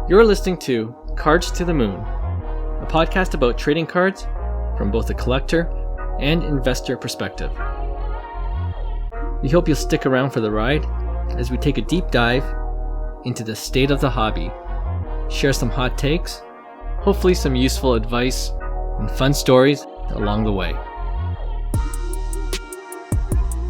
You're listening to Cards to the Moon, a podcast about trading cards from both a collector and investor perspective. We hope you'll stick around for the ride as we take a deep dive into the state of the hobby, share some hot takes, hopefully some useful advice, and fun stories along the way.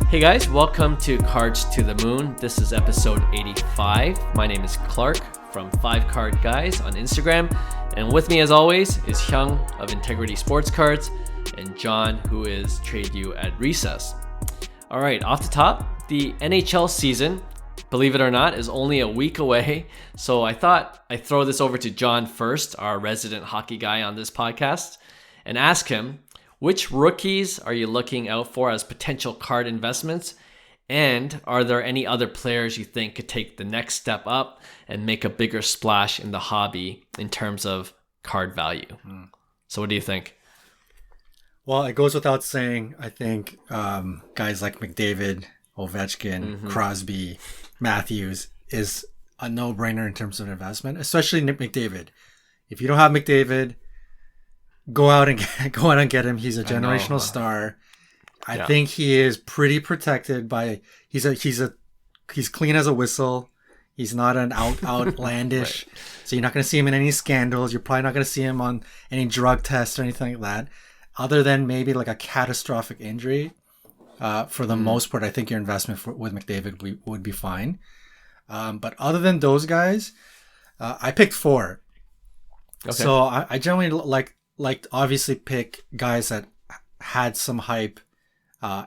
Hey guys, welcome to Cards to the Moon. This is episode 85. My name is Clark from 5 Card Guys on Instagram, and with me as always is Hyung of Integrity Sports Cards and John, who is Trade You at Recess. All right, off the top, the NHL season, believe it or not, is only a week away, so I thought I'd throw this over to John first, our resident hockey guy on this podcast, and ask him, which rookies are you looking out for as potential card investments? And are there any other players you think could take the next step up and make a bigger splash in the hobby in terms of card value? So what do you think? Well, it goes without saying, I think guys like McDavid, Ovechkin, Crosby, Matthews is a no-brainer in terms of investment, especially Nick McDavid. If you don't have McDavid, go out and get him. He's a generational star. I think he is pretty protected by he's clean as a whistle. He's not an outlandish. Right. So you're not going to see him in any scandals. You're probably not going to see him on any drug tests or anything like that. Other than maybe like a catastrophic injury, for the most part, I think your investment with McDavid would be fine. But other than those guys, I picked 4. Okay. So I generally like obviously pick guys that had some hype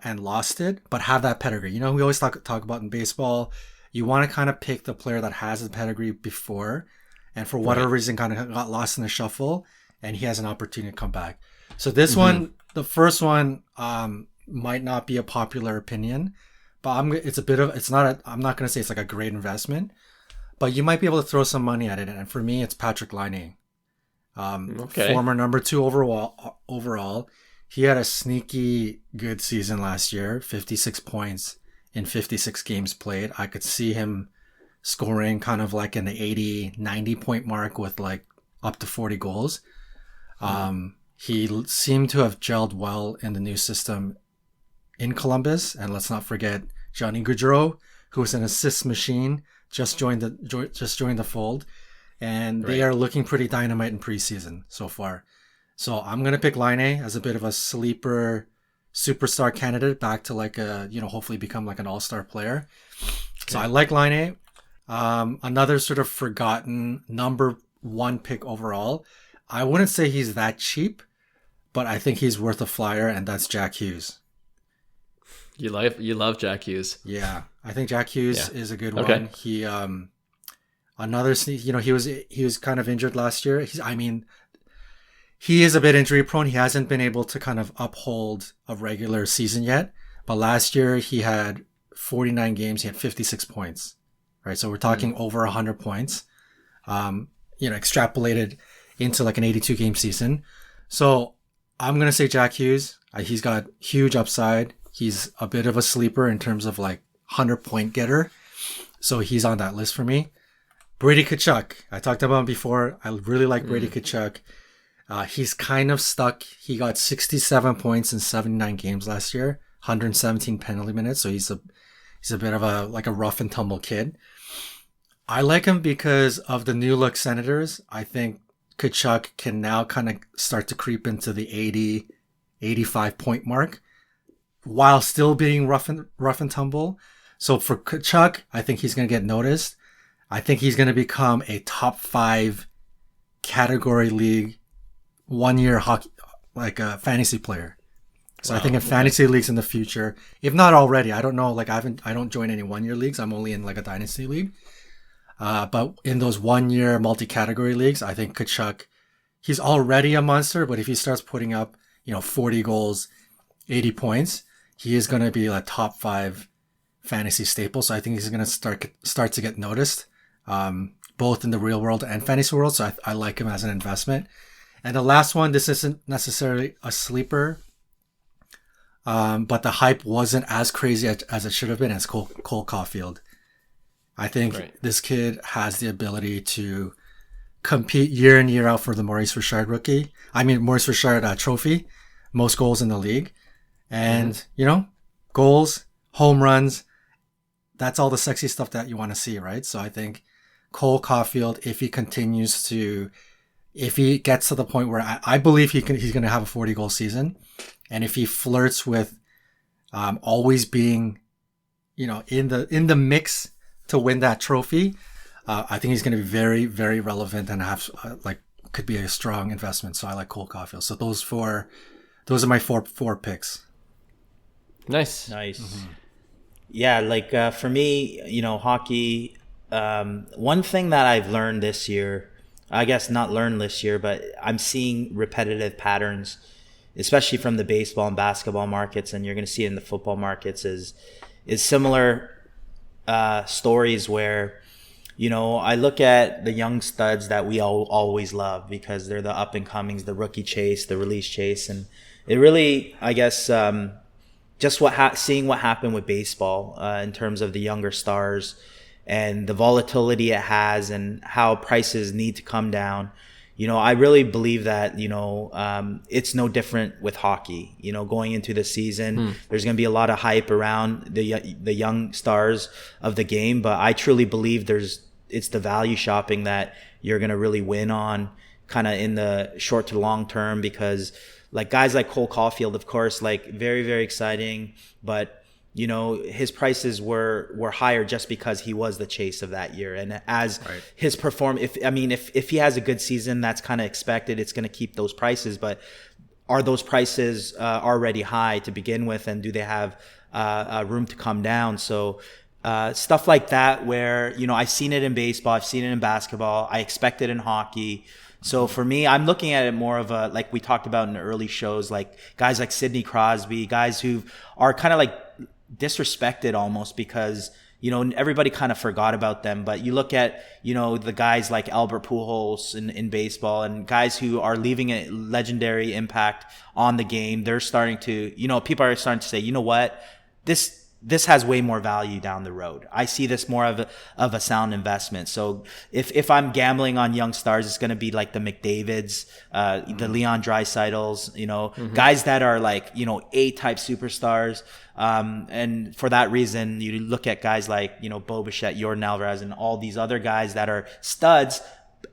and lost it, but have that pedigree. You know, we always talk about in baseball, you want to kind of pick the player that has the pedigree before, and for whatever reason kind of got lost in the shuffle, and he has an opportunity to come back. So this one, the first one, might not be a popular opinion, but I'm not going to say it's like a great investment, but you might be able to throw some money at it. And for me, it's Patrik Laine. Former number 2 overall. He had a sneaky good season last year, 56 points in 56 games played. I could see him scoring kind of like in the 80, 90 point mark with like up to 40 goals. He seemed to have gelled well in the new system in Columbus. And let's not forget Johnny Gaudreau, who was an assist machine, just joined the fold. And they are looking pretty dynamite in preseason so far. So I'm going to pick Laine as a bit of a sleeper superstar candidate back to like a, hopefully become like an all-star player. Okay. So I like Laine. Another sort of forgotten number 1 pick overall. I wouldn't say he's that cheap, but I think he's worth a flyer, and that's Jack Hughes. You love Jack Hughes. Yeah. I think Jack Hughes is a good one. He, another sneak, he was kind of injured last year. He is a bit injury prone. He hasn't been able to kind of uphold a regular season yet. But last year he had 49 games. He had 56 points, right? So we're talking over 100 points, extrapolated into like an 82 game season. So I'm going to say Jack Hughes. He's got huge upside. He's a bit of a sleeper in terms of like 100 point getter. So he's on that list for me. Brady Tkachuk. I talked about him before. I really like Brady Tkachuk. He's kind of stuck. He got 67 points in 79 games last year, 117 penalty minutes. So he's a bit of a rough and tumble kid. I like him because of the new look Senators. I think Tkachuk can now kind of start to creep into the 80, 85 point mark while still being rough and tumble. So for Tkachuk, I think he's going to get noticed. I think he's going to become a top 5 category league 1-year hockey, like a fantasy player. So I think in fantasy leagues in the future, if not already, I don't know, like I don't join any 1-year leagues. I'm only in like a dynasty league. But in those 1-year multi-category leagues, I think Tkachuk, he's already a monster, but if he starts putting up, 40 goals, 80 points, he is going to be a top 5 fantasy staple. So I think he's going to start to get noticed, both in the real world and fantasy world. So I like him as an investment. And the last one, this isn't necessarily a sleeper, but the hype wasn't as crazy as it should have been as Cole Caulfield. I think this kid has the ability to compete year in, year out for the Maurice Richard Maurice Richard trophy, most goals in the league. And, goals, home runs, that's all the sexy stuff that you want to see, right? So I think Cole Caulfield, if he gets to the point where I believe he's going to have a 40-goal season, and if he flirts with always being, in the mix to win that trophy, I think he's going to be very, very relevant and have could be a strong investment. So I like Cole Caulfield. So those are my four picks. Nice. Mm-hmm. Yeah, for me, hockey. One thing that I've learned this year, I guess not learned this year, but I'm seeing repetitive patterns, especially from the baseball and basketball markets, and you're going to see it in the football markets, is similar stories where, I look at the young studs that we always love because they're the up and comings, the rookie chase, the release chase, and it really, I guess, just seeing what happened with baseball in terms of the younger stars and the volatility it has and how prices need to come down. I really believe that, it's no different with hockey. Going into the season, there's going to be a lot of hype around the young stars of the game, but I truly believe it's the value shopping that you're going to really win on kind of in the short to long term, because guys like Cole Caulfield, of course, very, very exciting, but his prices were higher just because he was the chase of that year. And as his if he has a good season, that's kind of expected. It's going to keep those prices, but are those prices already high to begin with? And do they have room to come down? So stuff like that where, I've seen it in baseball, I've seen it in basketball, I expect it in hockey. So for me, I'm looking at it more of a, like we talked about in the early shows, guys like Sidney Crosby, guys who are kind of disrespected almost because, everybody kind of forgot about them. But you look at, the guys like Albert Pujols in baseball and guys who are leaving a legendary impact on the game. They're starting to, people are starting to say, you know what, this has way more value down the road. I see this more of a sound investment. So if I'm gambling on young stars, it's going to be like the McDavids, the Leon Draisaitl's, guys that are A-type superstars. And for that reason, you look at guys like, Bo Bichette, Jordan Alvarez, and all these other guys that are studs,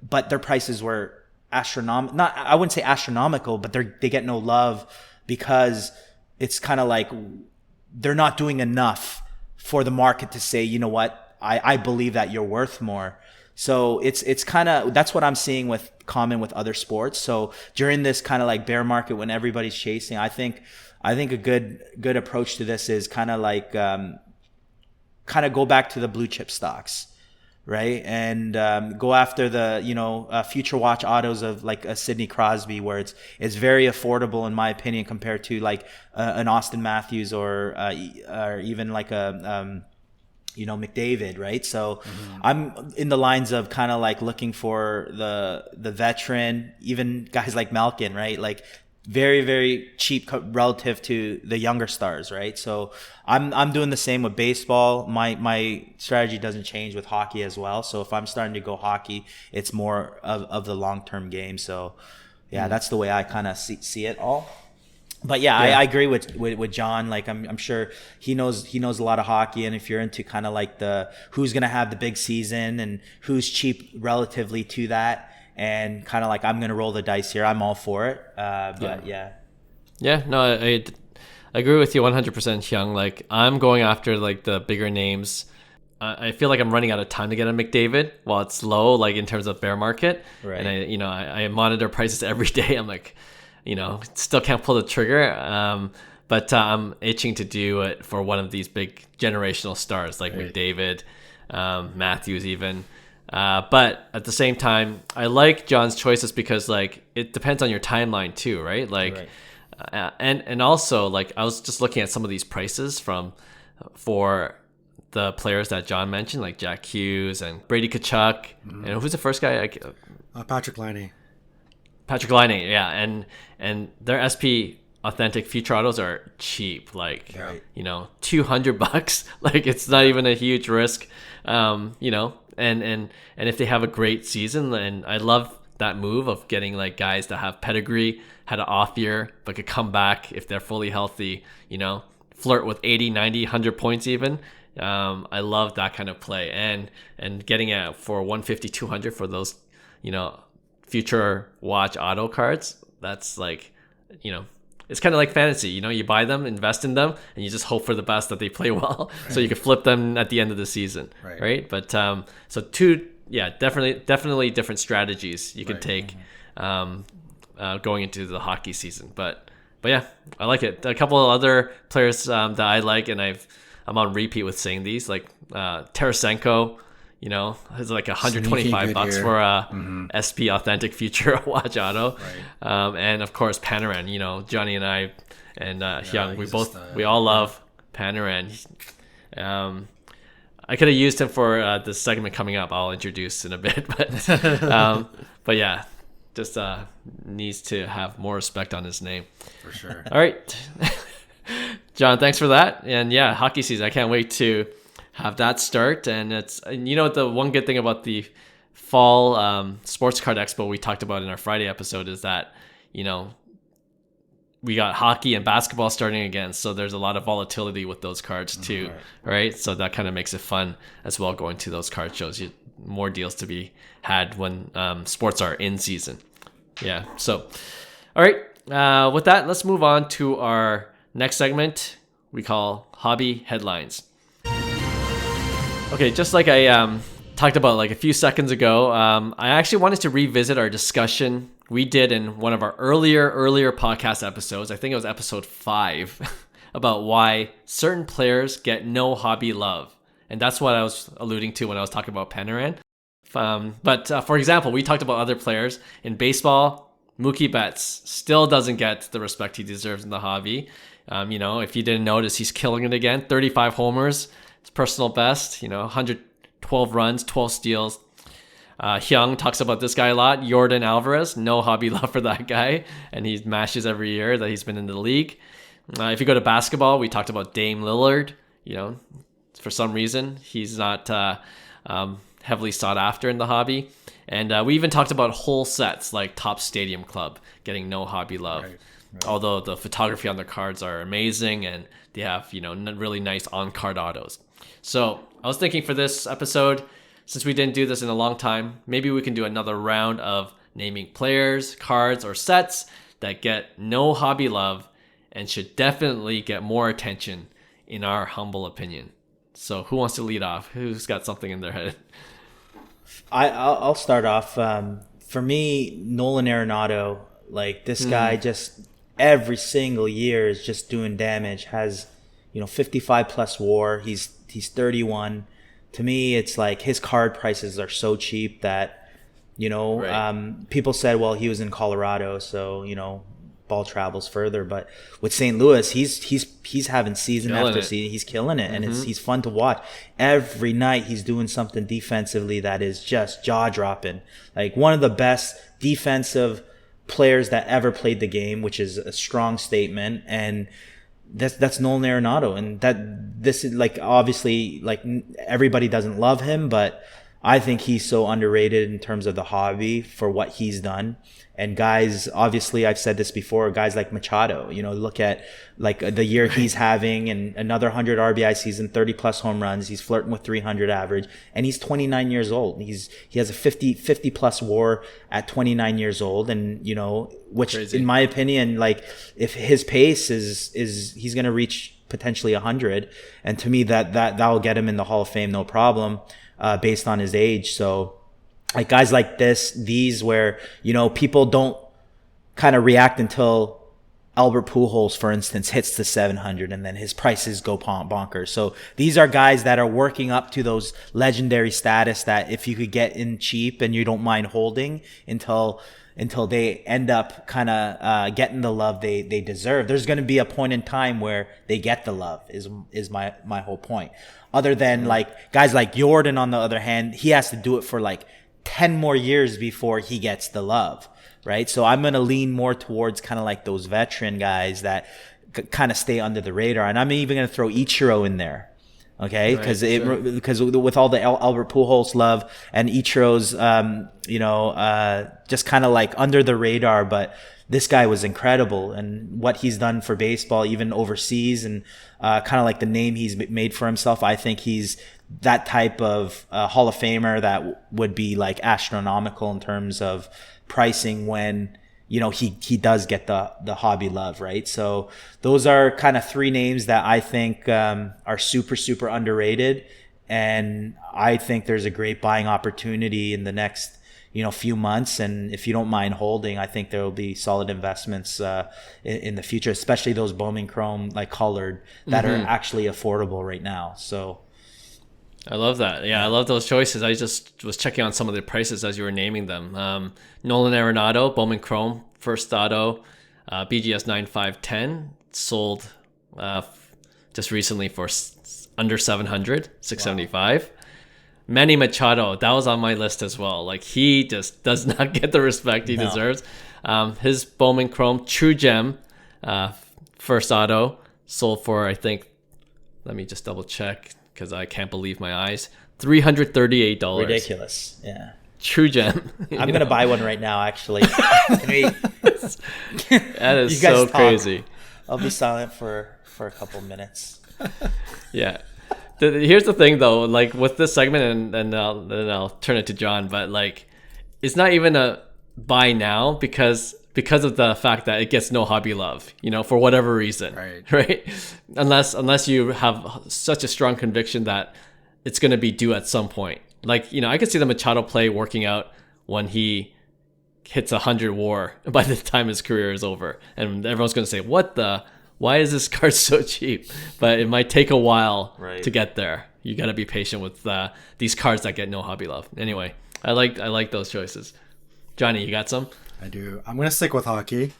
but their prices were astronomical. I wouldn't say astronomical, but they get no love because it's kind of they're not doing enough for the market to say, you know what, I believe that you're worth more. So it's kind of, that's what I'm seeing common with other sports. So during this kind of bear market when everybody's chasing, I think a good approach to this is kind of go back to the blue chip stocks, right? And go after the future watch autos of a Sidney Crosby, where it's very affordable in my opinion compared to an Austin Matthews or even a McDavid, right? So I'm in the lines of kind of looking for the veteran, even guys like Malkin, right? Very, very cheap relative to the younger stars, right? So I'm doing the same with baseball. My strategy doesn't change with hockey as well. So if I'm starting to go hockey, it's more of the long-term game. So yeah, that's the way I kind of see it all. But yeah, I agree with John. I'm sure he knows a lot of hockey, and if you're into kind of the who's gonna have the big season and who's cheap relatively to that, and kind of I'm going to roll the dice here, I'm all for it. But yeah, no, I agree with you 100%, Hyung. I'm going after the bigger names. I feel like I'm running out of time to get a McDavid while it's low, in terms of bear market. Right. And I monitor prices every day. I'm still can't pull the trigger. But I'm itching to do it for one of these big generational stars like McDavid, Matthews even. But at the same time, I like John's choices because it depends on your timeline too, right? And also I was just looking at some of these prices for the players that John mentioned, like Jack Hughes and Brady Tkachuk, and who's the first guy? Patrick Laine. Patrick Laine, yeah, and their SP authentic future autos are cheap, $200. It's not even a huge risk. and if they have a great season, and I love that move of getting like guys that have pedigree, had an off year, but could come back if they're fully healthy, flirt with 80, 90, 100 points even. I love that kind of play, and getting it for 150, 200 for those, future watch auto cards. That's like, it's kind of like fantasy. You buy them, invest in them, and you just hope for the best that they play well, right. So you can flip them at the end of the season, right? But so definitely different strategies you can take going into the hockey season. But yeah, I like it. A couple of other players that I like, and I'm on repeat with saying these, like Tarasenko. It's like $125 for a SP Authentic Future Watch Auto, right. And of course Panarin. Johnny and I and Hyung, we all love Panarin. I could have used him for this segment coming up. I'll introduce in a bit, but yeah, just needs to have more respect on his name for sure. All right, John, thanks for that. And yeah, hockey season. I can't wait to have that start. And the one good thing about the fall sports card expo we talked about in our Friday episode is that we got hockey and basketball starting again, so there's a lot of volatility with those cards too, right? So that kind of makes it fun as well, going to those card shows. More deals to be had when sports are in season. Yeah, so all right, with that, let's move on to our next segment we call Hobby Headlines. Okay, just like I talked about like a few seconds ago, I actually wanted to revisit our discussion we did in one of our earlier podcast episodes. I think it was episode 5 about why certain players get no hobby love. And that's what I was alluding to when I was talking about Panarin. But for example, we talked about other players in baseball. Mookie Betts still doesn't get the respect he deserves in the hobby. If you didn't notice, he's killing it again. 35 homers. It's personal best, 112 runs, 12 steals. Hyung talks about this guy a lot. Yordan Alvarez, no hobby love for that guy. And he mashes every year that he's been in the league. If you go to basketball, we talked about Dame Lillard. For some reason, he's not heavily sought after in the hobby. And we even talked about whole sets like Top Stadium Club getting no hobby love. Right. Although the photography on their cards are amazing and they have, really nice on-card autos. So I was thinking for this episode, since we didn't do this in a long time, maybe we can do another round of naming players, cards, or sets that get no hobby love and should definitely get more attention in our humble opinion. So who wants to lead off? Who's got something in their head? I'll start off. For me, Nolan Arenado, like this guy just every single year is just doing damage, has 55 plus WAR. He's 31. To me, it's like his card prices are so cheap that people said, well, he was in Colorado, so ball travels further. But with St. Louis, he's having season after season. He's killing it, and he's fun to watch. Every night he's doing something defensively that is just jaw dropping. Like one of the best defensive players that ever played the game, which is a strong statement. And that's Nolan Arenado, and this is like, obviously, like everybody doesn't love him, but I think he's so underrated in terms of the hobby for what he's done. And guys, obviously, I've said this before, guys like Machado, look at like the year he's having, and another 100 RBI season, 30 plus home runs. He's flirting with 300 average, and he's 29 years old. He has a 50 plus WAR at 29 years old. And, which crazy. In my opinion, like if his pace is he's going to reach potentially 100. And to me, that'll get him in the Hall of Fame, no problem, based on his age. So, like guys like these where, people don't kind of react until Albert Pujols, for instance, hits the 700 and then his prices go bonkers. So these are guys that are working up to those legendary status that if you could get in cheap and you don't mind holding until they end up kind of getting the love they deserve. There's going to be a point in time where they get the love is my whole point. Other than like guys like Yordan, on the other hand, he has to do it for like 10 more years before he gets the love, right? So I'm going to lean more towards kind of like those veteran guys that kind of stay under the radar. And I'm even going to throw Ichiro in there. Okay, because with all the Albert Pujols love and Ichiro's, just kind of like under the radar, but this guy was incredible, and what he's done for baseball, even overseas, and kind of like the name he's made for himself. I think he's that type of Hall of Famer that would be like astronomical in terms of pricing when he does get the hobby love, right? So those are kind of three names that I think are super, super underrated. And I think there's a great buying opportunity in the next, few months. And if you don't mind holding, I think there will be solid investments in the future, especially those Bowman Chrome like colored that are actually affordable right now. So I love that. Yeah, I love those choices. I just was checking on some of the prices as you were naming them. Nolan Arenado, Bowman Chrome, first auto, BGS 9510, sold just recently for under 700, 675. Wow. Manny Machado, that was on my list as well. Like, he just does not get the respect he deserves. His Bowman Chrome True Gem, first auto, sold for, I think, let me just double check, because I can't believe my eyes. $338. Ridiculous. Yeah. True gem. I'm going to buy one right now, actually. That is so crazy. I'll be silent for a couple minutes. Yeah. Here's the thing, though. Like, with this segment, and then I'll turn it to John, but, like, it's not even a buy now because of the fact that it gets no hobby love, for whatever reason, right? Unless you have such a strong conviction that it's going to be due at some point. Like, I could see the Machado play working out when he hits 100 WAR by the time his career is over, and everyone's going to say, why is this card so cheap? But it might take a while to get there. You got to be patient with these cards that get no hobby love. Anyway, I like those choices. Johnny, you got some? I do. I'm going to stick with hockey.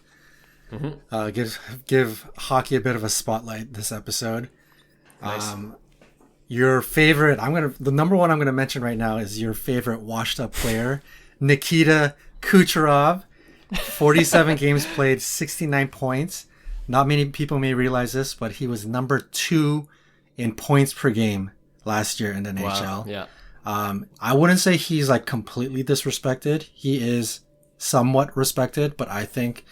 Give hockey a bit of a spotlight this episode. Nice. Your favorite, the number one I'm going to mention right now is your favorite washed up player, Nikita Kucherov. 47 games played, 69 points. Not many people may realize this, but he was number 2 in points per game last year in the NHL. Wow. Yeah. I wouldn't say he's like completely disrespected. He is somewhat respected, but I think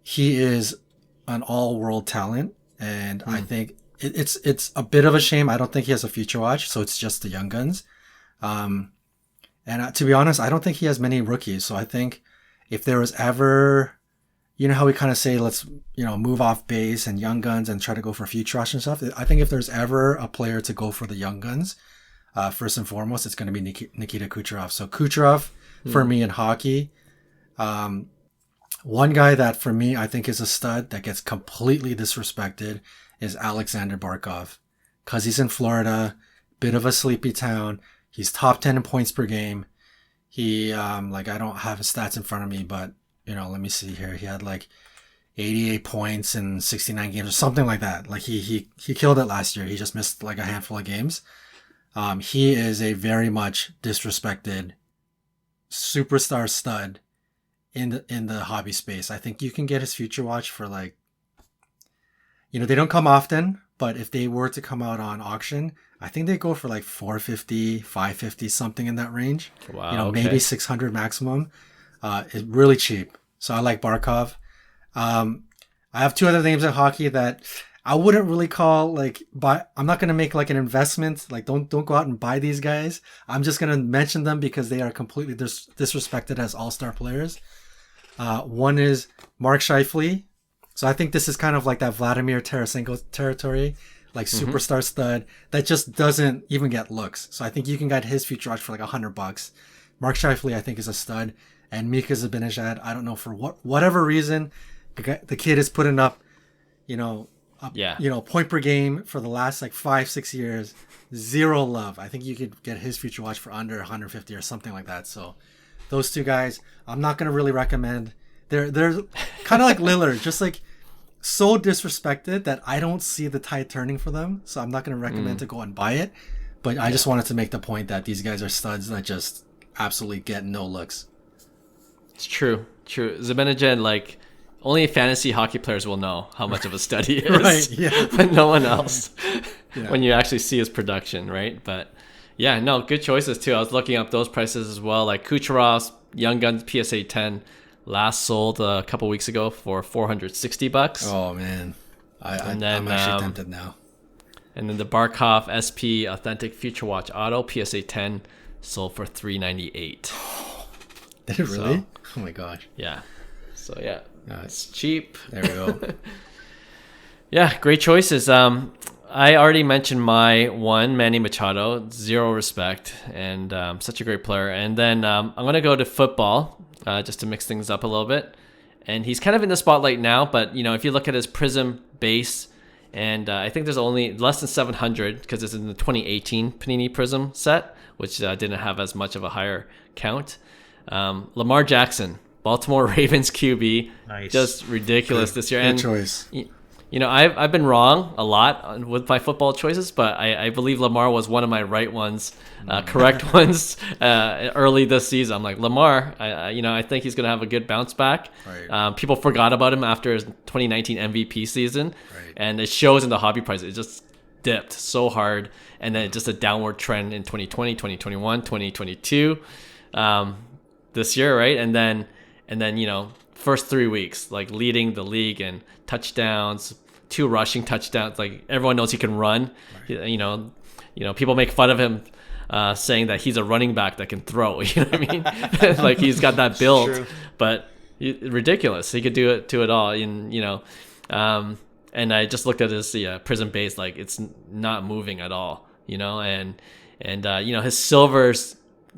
he is an all-world talent, and I think it's a bit of a shame. I don't think he has a future watch, so it's just the young guns. And to be honest, I don't think he has many rookies. So I think if there was ever, how we kind of say, let's move off base and young guns and try to go for future watch and stuff. I think if there's ever a player to go for the young guns, first and foremost, it's going to be Nikita Kucherov. So Kucherov for me in hockey. One guy that for me I think is a stud that gets completely disrespected is Aleksander Barkov, because he's in Florida, bit of a sleepy town. He's top 10 in points per game. He I don't have his stats in front of me, but let me see here. He had like 88 points in 69 games or something like that. Like he killed it last year. He just missed like a handful of games. He is a very much disrespected superstar stud in the hobby space. I think you can get his future watch for like, they don't come often, but if they were to come out on auction, I think they go for like 450, 550, something in that range. Wow. Okay. Maybe 600 maximum. It's really cheap. So I like Barkov. I have 2 other names in hockey that I wouldn't really call I'm not going to make like an investment. Like don't go out and buy these guys. I'm just going to mention them because they are completely disrespected as all-star players. One is Mark Scheifele. So I think this is kind of like that Vladimir Tarasenko territory, like superstar stud that just doesn't even get looks. So I think you can get his future watch for like $100. Mark Scheifele, I think, is a stud. And Mika Zibanejad, I don't know, for whatever reason, the kid is putting up, point per game for the last like 5-6 years. Zero love. I think you could get his future watch for under 150 or something like that. So those 2 guys, I'm not going to really recommend. They're kind of like Lillard, just like so disrespected that I don't see the tide turning for them. So I'm not going to recommend to go and buy it. But I just wanted to make the point that these guys are studs that just absolutely get no looks. It's true. Zibanejad, like, only fantasy hockey players will know how much of a stud he is. Right, yeah. But no one else. when you actually see his production, right? But yeah, no, good choices too. I was looking up those prices as well. Like Kucherov's Young Guns PSA 10 last sold a couple weeks ago for $460. Oh man, I'm actually tempted now. And then the Barkov SP Authentic Future Watch Auto PSA 10 sold for $398. Did it really? Oh my gosh. Yeah. So yeah, it's cheap. There we go. Yeah, great choices. I already mentioned my one, Manny Machado, zero respect, and such a great player. And then I'm going to go to football just to mix things up a little bit. And he's kind of in the spotlight now, but if you look at his Prizm base, and I think there's only less than 700 because it's in the 2018 Panini Prizm set, which didn't have as much of a higher count. Lamar Jackson, Baltimore Ravens QB, Nice. Just ridiculous this year. Good And choice. I've been wrong a lot with my football choices, but I believe Lamar was one of my right ones, correct ones early this season. I'm like, Lamar, I think he's going to have a good bounce back. Right. People forgot about him after his 2019 MVP season, Right. and it shows in the hobby price. It just dipped so hard, and then just a downward trend in 2020, 2021, 2022, this year, right? And then first 3 weeks, like leading the league in touchdowns, 2 rushing touchdowns. Like everyone knows he can run. Right. People make fun of him saying that he's a running back that can throw. You know what I mean? Like he's got that build, but ridiculous. He could do it all. And I just looked at his Prizm base, like it's not moving at all. And his silvers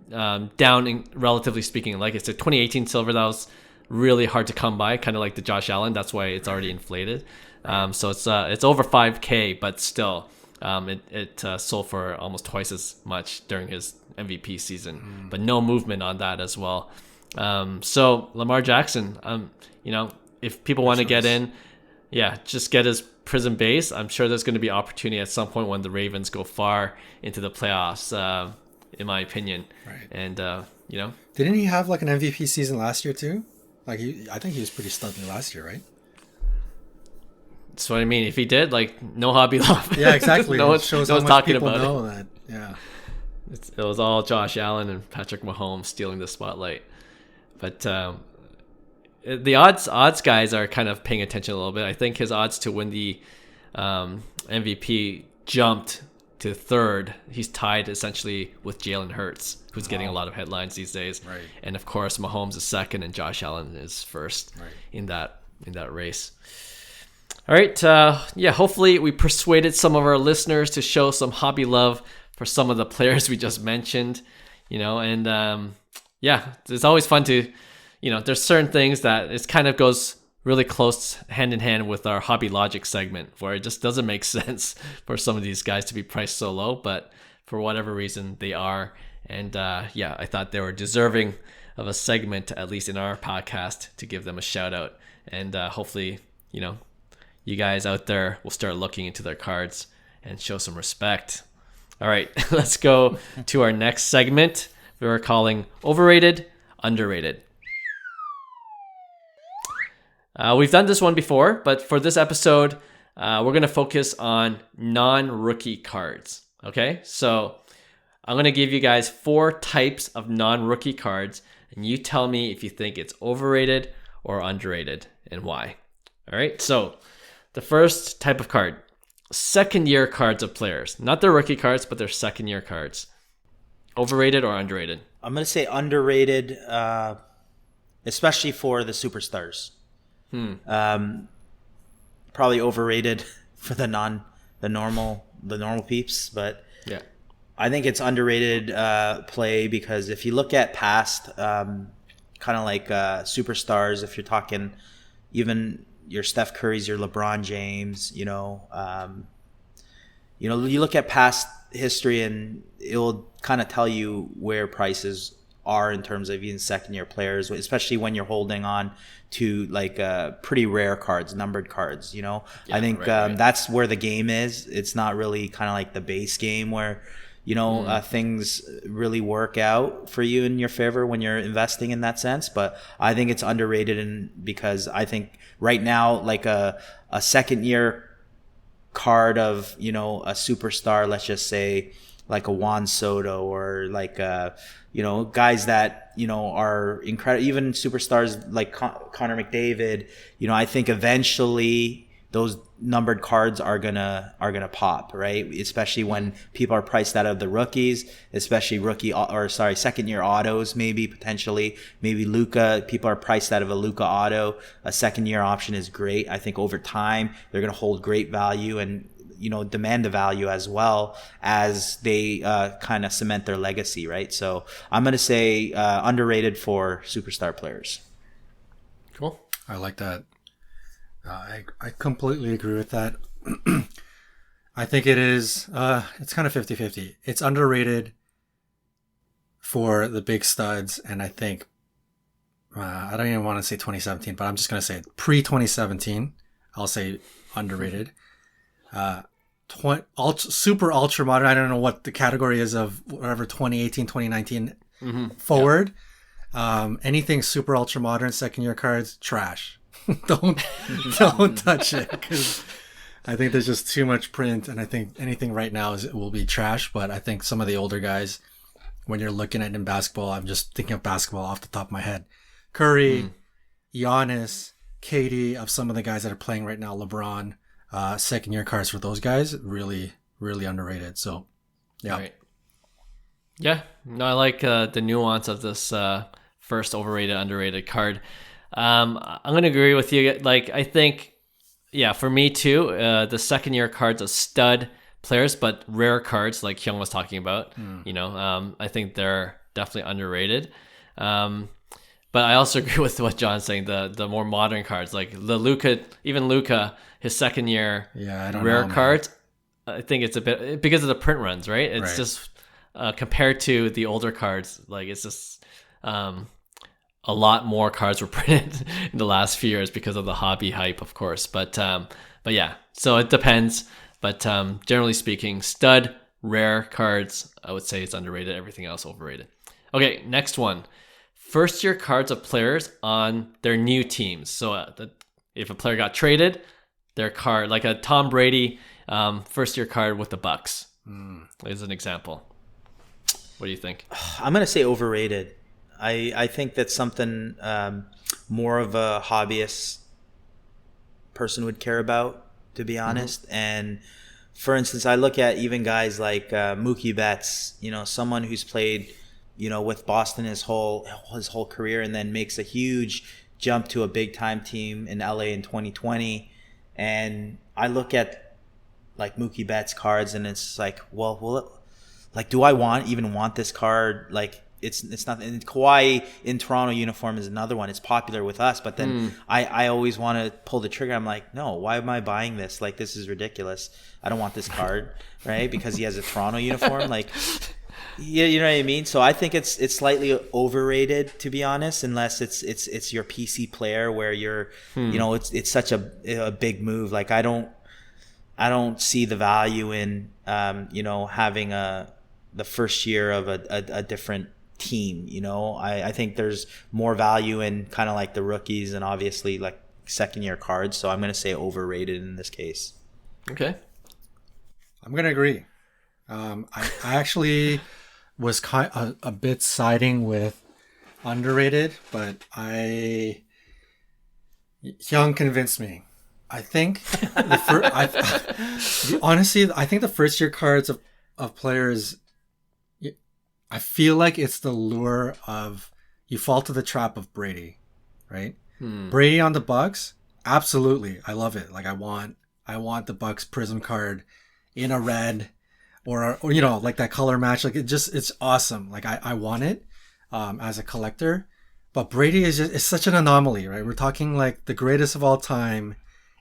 down relatively speaking. Like it's a 2018 silver that was really hard to come by, kind of like the Josh Allen. That's why it's already inflated. So it's over 5K, but still, it sold for almost twice as much during his MVP season, but no movement on that as well. So Lamar Jackson, if people want to get in, just get his Prizm base. I'm sure there's going to be opportunity at some point when the Ravens go far into the playoffs, in my opinion. Right. And Didn't he have like an MVP season last year too? Like I think he was pretty stunning last year, right? That's what I mean. If he did, like, no hobby love. Yeah, exactly. no It shows no how one's much talking people about know it. that. Yeah. It was all Josh Allen and Patrick Mahomes stealing the spotlight. But the odds guys are kind of paying attention a little bit. I think his odds to win the MVP jumped to third. He's tied essentially with Jalen Hurts, who's getting a lot of headlines these days. Right. And of course, Mahomes is second and Josh Allen is first in that race. All right. Hopefully we persuaded some of our listeners to show some hobby love for some of the players we just mentioned, and it's always fun to, there's certain things that it kind of goes really close hand in hand with our hobby logic segment, where it just doesn't make sense for some of these guys to be priced so low, but for whatever reason they are. And I thought they were deserving of a segment, at least in our podcast, to give them a shout out. And hopefully, you guys out there will start looking into their cards and show some respect. All right, let's go to our next segment. We're calling Overrated, Underrated. We've done this one before, but for this episode, we're going to focus on non-rookie cards. Okay, so I'm going to give you guys 4 types of non-rookie cards, and you tell me if you think it's overrated or underrated and why. All right, so the first type of card, second-year cards of players. Not their rookie cards, but their second-year cards. Overrated or underrated? I'm going to say underrated, especially for the superstars. Probably overrated for the normal peeps, but yeah, I think it's underrated play because if you look at past kind of like superstars, if you're talking even your Steph Curry's, your LeBron James, you look at past history and it'll kind of tell you where prices are in terms of even second year players, especially when you're holding on to like pretty rare cards, numbered cards, I think right. That's where the game is. It's not really kind of like the base game where things really work out for you in your favor when you're investing in that sense. But I think it's underrated because I think right now, like a second year card of, you know, a superstar, let's just say like a Juan Soto or like you know, guys that, you know, are incredible, even superstars like Connor McDavid, you know, I think eventually those numbered cards are gonna pop, right? Especially when people are priced out of the rookies, especially second year autos, maybe potentially, maybe Luka. People are priced out of a Luka auto. A second year option is great. I think over time they're gonna hold great value and, you know, demand the value as well as they kind of cement their legacy, right? So I'm gonna say underrated for superstar players. Cool. I like that. I completely agree with that. I think it is, it's kind of 50-50. It's underrated for the big studs, and I think, I don't even want to say 2017, but I'm just going to say pre-2017, I'll say underrated. Super ultra modern, I don't know what the category is of whatever 2018, 2019 forward. Yeah. Anything super ultra modern, second year cards, trash. don't touch it, because I think there's just too much print, and I think anything right now will be trash. But I think some of the older guys, when you're looking at in basketball, I'm just thinking of basketball off the top of my head, Curry, Giannis, KD, of some of the guys that are playing right now, LeBron, second year cards for those guys, really underrated. So yeah. Right. Yeah, no, I like the nuance of this first overrated underrated card. I'm going to agree with you. Like, I think, yeah, for me too, the second year cards are stud players, but rare cards like Hyung was talking about, you know, I think they're definitely underrated. But I also agree with what John's saying, the more modern cards, like the Luka, his second year rare cards, I think it's a bit, because of the print runs, right? It's just, compared to the older cards, like it's just, a lot more cards were printed in the last few years because of the hobby hype, of course. But yeah, so it depends. But generally speaking, stud, rare cards, I would say it's underrated. Everything else overrated. Okay, next one. First year cards of players on their new teams. So if a player got traded, their card, like a Tom Brady first year card with the Bucks, is an example. What do you think? I'm going to say overrated. I think that's something more of a hobbyist person would care about, to be honest. And for instance, I look at even guys like Mookie Betts, you know, someone who's played, you know, with Boston his whole career, and then makes a huge jump to a big time team in LA in 2020. And I look at like Mookie Betts cards, and it's like, well, like, do I even want this card? Like, it's not. And Kawhi in Toronto uniform is another one. It's popular with us, but then I always want to pull the trigger. I'm like, no, why am I buying this? Like, this is ridiculous. I don't want this card, right? Because he has a Toronto uniform. Like, yeah, you know what I mean. So I think it's slightly overrated, to be honest, unless it's your PC player where you're, you know, it's such a big move. Like, I don't see the value in you know, having the first year of a different team. You know, I think there's more value in kind of like the rookies and obviously like second year cards. So I'm going to say overrated in this case. Okay. I'm going to agree. I actually was a bit siding with underrated, but Hyung convinced me. I think honestly, I think the first year cards of players, I feel like it's the lure of, you fall to the trap of Brady, right? Brady on the Bucks, absolutely, I love it. Like, I want the Bucks Prizm card in a red, or you know, like that color match. Like, it's awesome. Like, I want it as a collector. But Brady is such an anomaly, right? We're talking like the greatest of all time,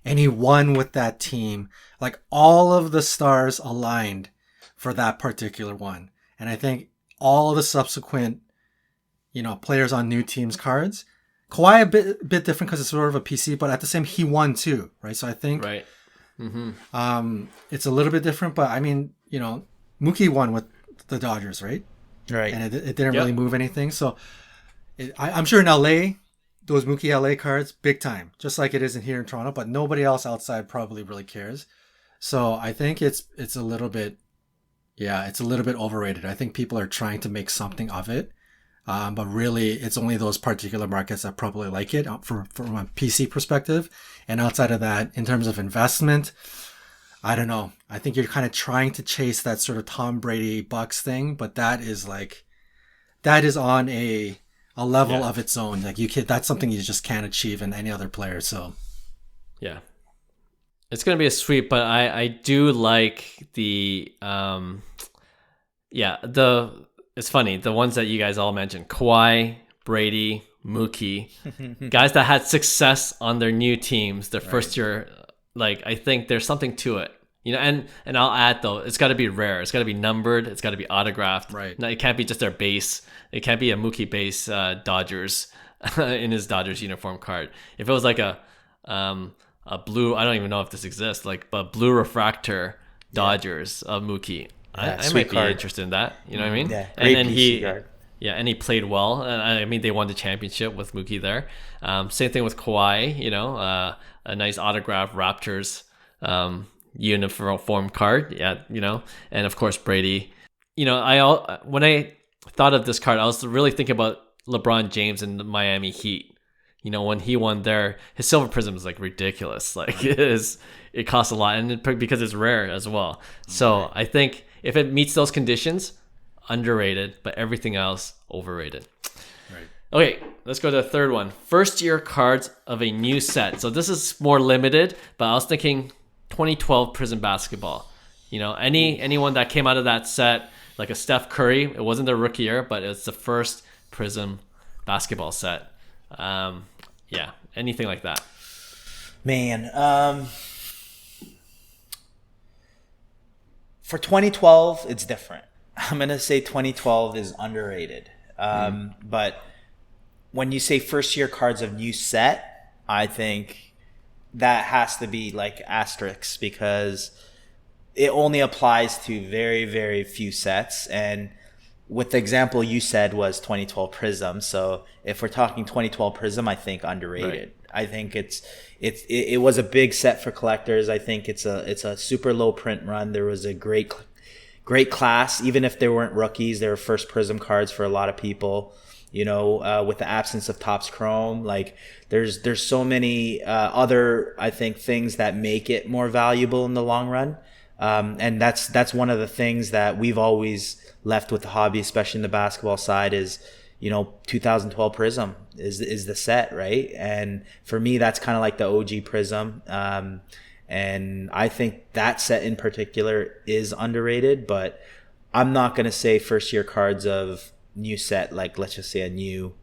and he won with that team. Like, all of the stars aligned for that particular one. And I think all the subsequent, you know, players on new teams cards, Kawhi a bit different because it's sort of a PC, but at the same, he won too, right? So I think it's a little bit different, but I mean, you know, Mookie won with the Dodgers, right? Right. And it didn't really move anything. So I'm sure in LA, those Mookie LA cards, big time, just like it is in here in Toronto, but nobody else outside probably really cares. So I think it's a little bit, yeah, it's a little bit overrated. I think people are trying to make something of it. But really, it's only those particular markets that probably like it from a PC perspective. And outside of that, in terms of investment, I don't know. I think you're kind of trying to chase that sort of Tom Brady Bucks thing, but that is on a level of its own. Like that's something you just can't achieve in any other player. So, yeah, it's gonna be a sweep. But I do like the It's funny, the ones that you guys all mentioned, Kawhi, Brady, Mookie, guys that had success on their new teams, their first year. Like, I think there's something to it, and I'll add though, it's got to be rare. It's got to be numbered. It's got to be autographed. Right. No, it can't be just their base. It can't be a Mookie base Dodgers in his Dodgers uniform card. If it was like a blue, I don't even know if this exists, but blue refractor Dodgers of Mookie. I might be interested in that. You know what I mean? Yeah. And then he played well. I mean, they won the championship with Mookie there. Same thing with Kawhi. A nice autograph Raptors uniform card. Yeah, and of course Brady. When I thought of this card, I was really thinking about LeBron James and the Miami Heat. When he won there, his silver prism is like ridiculous. Like it costs a lot, and because it's rare as well. So I think if it meets those conditions, underrated, but everything else overrated. Right. Okay, let's go to the third one. First year cards of a new set. So this is more limited, but I was thinking 2012 Prizm basketball. Anyone that came out of that set, like a Steph Curry, it wasn't their rookie year, but it's the first Prizm basketball set. Anything like that. Man, for 2012, it's different. I'm going to say 2012 is underrated. But when you say first year cards of new set, I think that has to be like asterisks, because it only applies to very, very few sets. And with the example you said was 2012 Prizm. So if we're talking 2012 Prizm, I think underrated. Right. I think it was a big set for collectors. I think it's a super low print run. There was a great class, even if they weren't rookies. They were first Prizm cards for a lot of people. With the absence of Topps Chrome, like there's so many other, I think, things that make it more valuable in the long run. And that's one of the things that we've always left with the hobby, especially in the basketball side, is 2012 Prizm is the set, right? And for me, that's kind of like the OG Prizm. And I think that set in particular is underrated, but I'm not going to say first year cards of new set, like let's just say a new,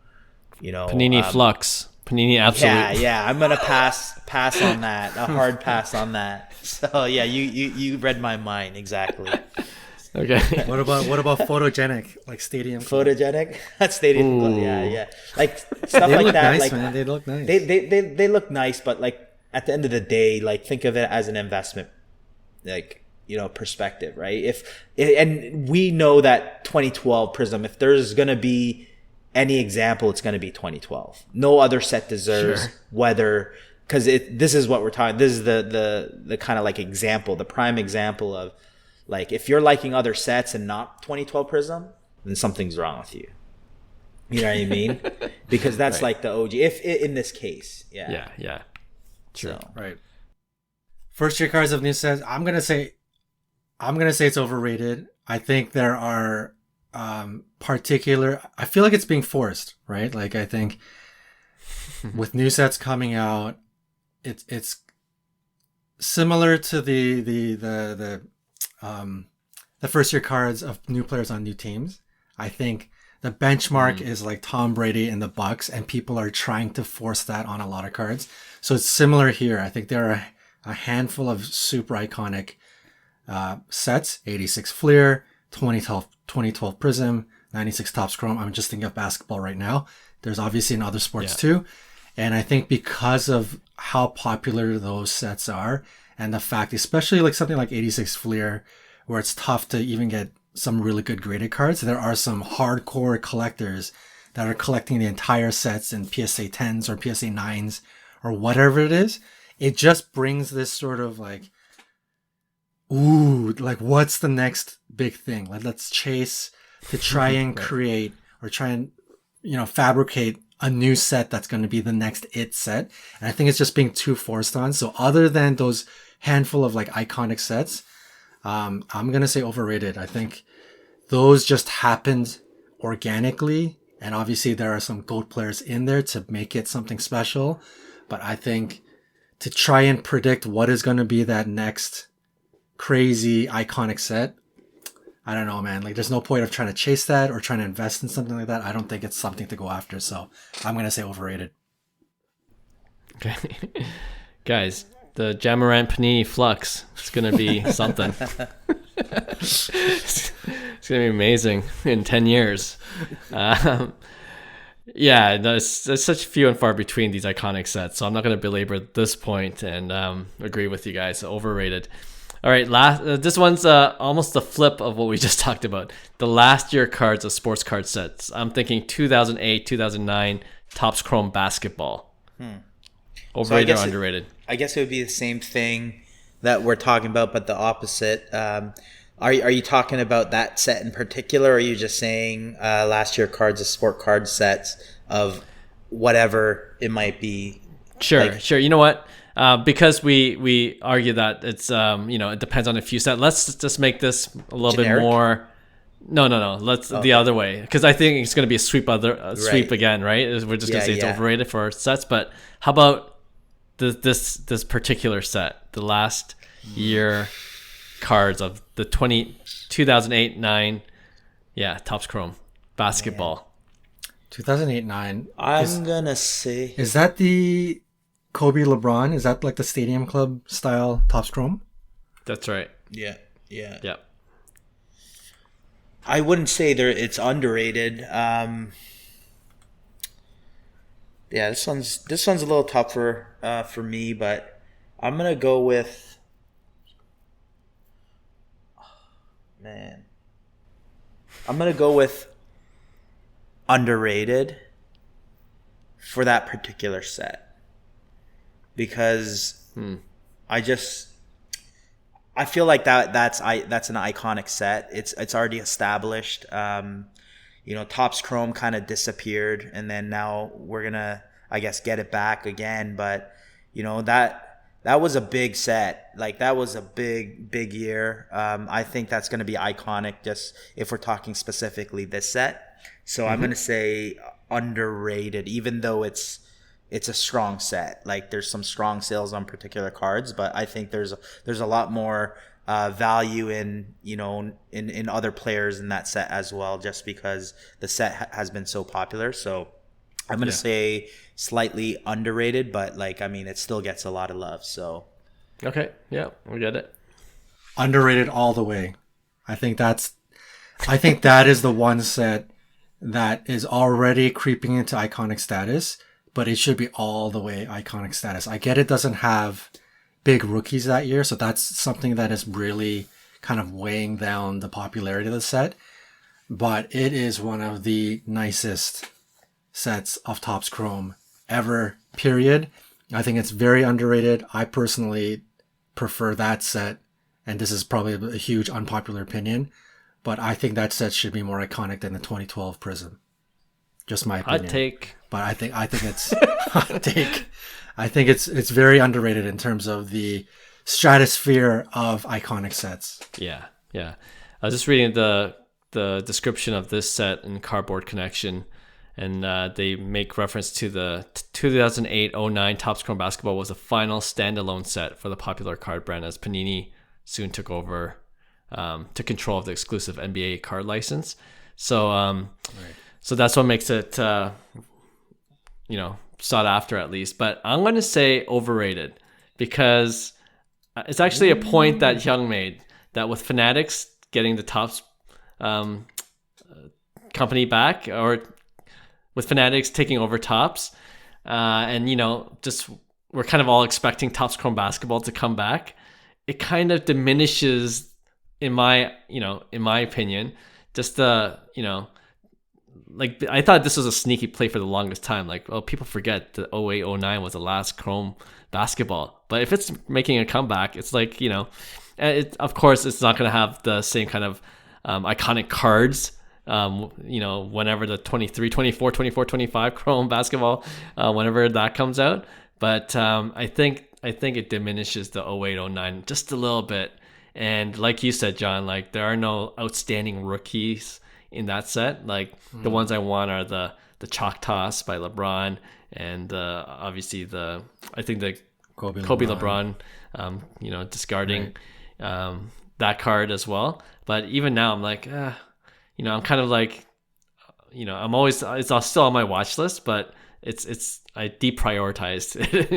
Panini Flux, Panini Absolute. Yeah, I'm going to pass on that, a hard pass on that. So yeah, you read my mind exactly. Okay. What about photogenic, like stadium? Photogenic? That's stadium. Ooh. Yeah. Like stuff like that. Nice, like man. They look nice. They look nice, but like at the end of the day, like think of it as an investment, like perspective, right? And we know that 2012 Prizm, if there's gonna be any example, it's gonna be 2012. No other set deserves whether, because this is what we're talking. This is the kind of like example, the prime example of. Like, if you're liking other sets and not 2012 Prizm, then something's wrong with you. You know what I mean? Because that's like the OG. If in this case, yeah. Yeah. True. So. Right. First year cards of new sets. I'm gonna say it's overrated. I think there are particular. I feel like it's being forced, right? Like I think with new sets coming out, it's similar to the first year cards of new players on new teams. I think the benchmark is like Tom Brady and the Bucks, and people are trying to force that on a lot of cards. So it's similar here. I think there are a handful of super iconic sets: 86 Fleer, 2012 Prizm, 96 Topps Chrome. I'm just thinking of basketball right now. There's obviously in other sports too. And I think because of how popular those sets are, and the fact, especially like something like 86 Fleer, where it's tough to even get some really good graded cards, there are some hardcore collectors that are collecting the entire sets in PSA 10s or PSA 9s or whatever it is. It just brings this sort of like Ooh, like what's the next big thing? Like let's chase to try and create or try and, fabricate a new set that's going to be the next it set. And I think it's just being too forced on. So other than those handful of like iconic sets, I'm going to say overrated. I think those just happened organically. And obviously there are some GOAT players in there to make it something special. But I think to try and predict what is going to be that next crazy iconic set, I don't know, man. Like there's no point of trying to chase that or trying to invest in something like that. I don't think it's something to go after. So I'm going to say overrated. Okay. Guys, the Jamorant Panini Flux, it's going to be something. It's going to be amazing in 10 years. Yeah, there's such few and far between these iconic sets. So I'm not going to belabor this point and agree with you guys. Overrated. All right, this one's almost the flip of what we just talked about. The last year cards of sports card sets. I'm thinking 2008, 2009 Topps Chrome basketball. Overrated or underrated? I guess it would be the same thing that we're talking about, but the opposite. Are you talking about that set in particular, or are you just saying last year cards of sport card sets of whatever it might be? Sure. You know what? Because we argue that it's it depends on a few sets. Let's just make this a little Generic? bit more. No. Let's the other way, because I think it's going to be a sweep again, right? We're just going to say it's overrated for our sets. But how about this particular set, the last year cards of the 2008-9, Topps Chrome basketball. 2008-9. I'm gonna say, is that the Kobe LeBron? Is that like the Stadium Club style Topps Chrome? That's right. Yeah. I wouldn't say it's underrated. This one's a little tougher for me, but I'm gonna go with. I'm gonna go with underrated for that particular set, because I feel like that's an iconic set. It's already established. Topps Chrome kind of disappeared, and then now we're gonna, I guess, get it back again. But that was a big set. Like that was a big year. I think that's gonna be iconic, just if we're talking specifically this set. So I'm gonna say underrated, even though it's a strong set. Like there's some strong sales on particular cards, but I think there's a lot more value in other players in that set as well, just because the set has been so popular. So I'm gonna say slightly underrated, but it still gets a lot of love. So okay, we get it. Underrated all the way. I think that is the one set that is already creeping into iconic status, but it should be all the way iconic status. I get it doesn't have big rookies that year, so that's something that is really kind of weighing down the popularity of the set, but it is one of the nicest sets of Topps Chrome ever, period. I think it's very underrated. I personally prefer that set, and this is probably a huge unpopular opinion, but I think that set should be more iconic than the 2012 Prizm. Just my opinion. Hot take. But I think it's hot take. I think it's very underrated in terms of the stratosphere of iconic sets. Yeah. I was just reading the description of this set in Cardboard Connection, and they make reference to the 2008-09 Topps Chrome Basketball was the final standalone set for the popular card brand, as Panini soon took over to control of the exclusive NBA card license. So so that's what makes it sought after, at least. But I'm going to say overrated, because it's actually a point that Hyung made, that with Fanatics getting the Topps company back, or with Fanatics taking over Topps, and just we're kind of all expecting Topps Chrome Basketball to come back, it kind of diminishes, in my opinion, just the I thought this was a sneaky play for the longest time. People forget that 08-09 was the last Chrome Basketball, but if it's making a comeback, it's of course, it's not going to have the same kind of iconic cards. Whenever the 23, 24, 24, 25 Chrome basketball, whenever that comes out. But I think it diminishes the 08, 09 just a little bit. And like you said, John, like there are no outstanding rookies in that set. Like the ones I want are the Chalk Toss by LeBron, and obviously the Kobe LeBron, discarding that card as well. But even now, I'm like, I'm kind of like, I'm always, it's still on my watch list, but I deprioritized it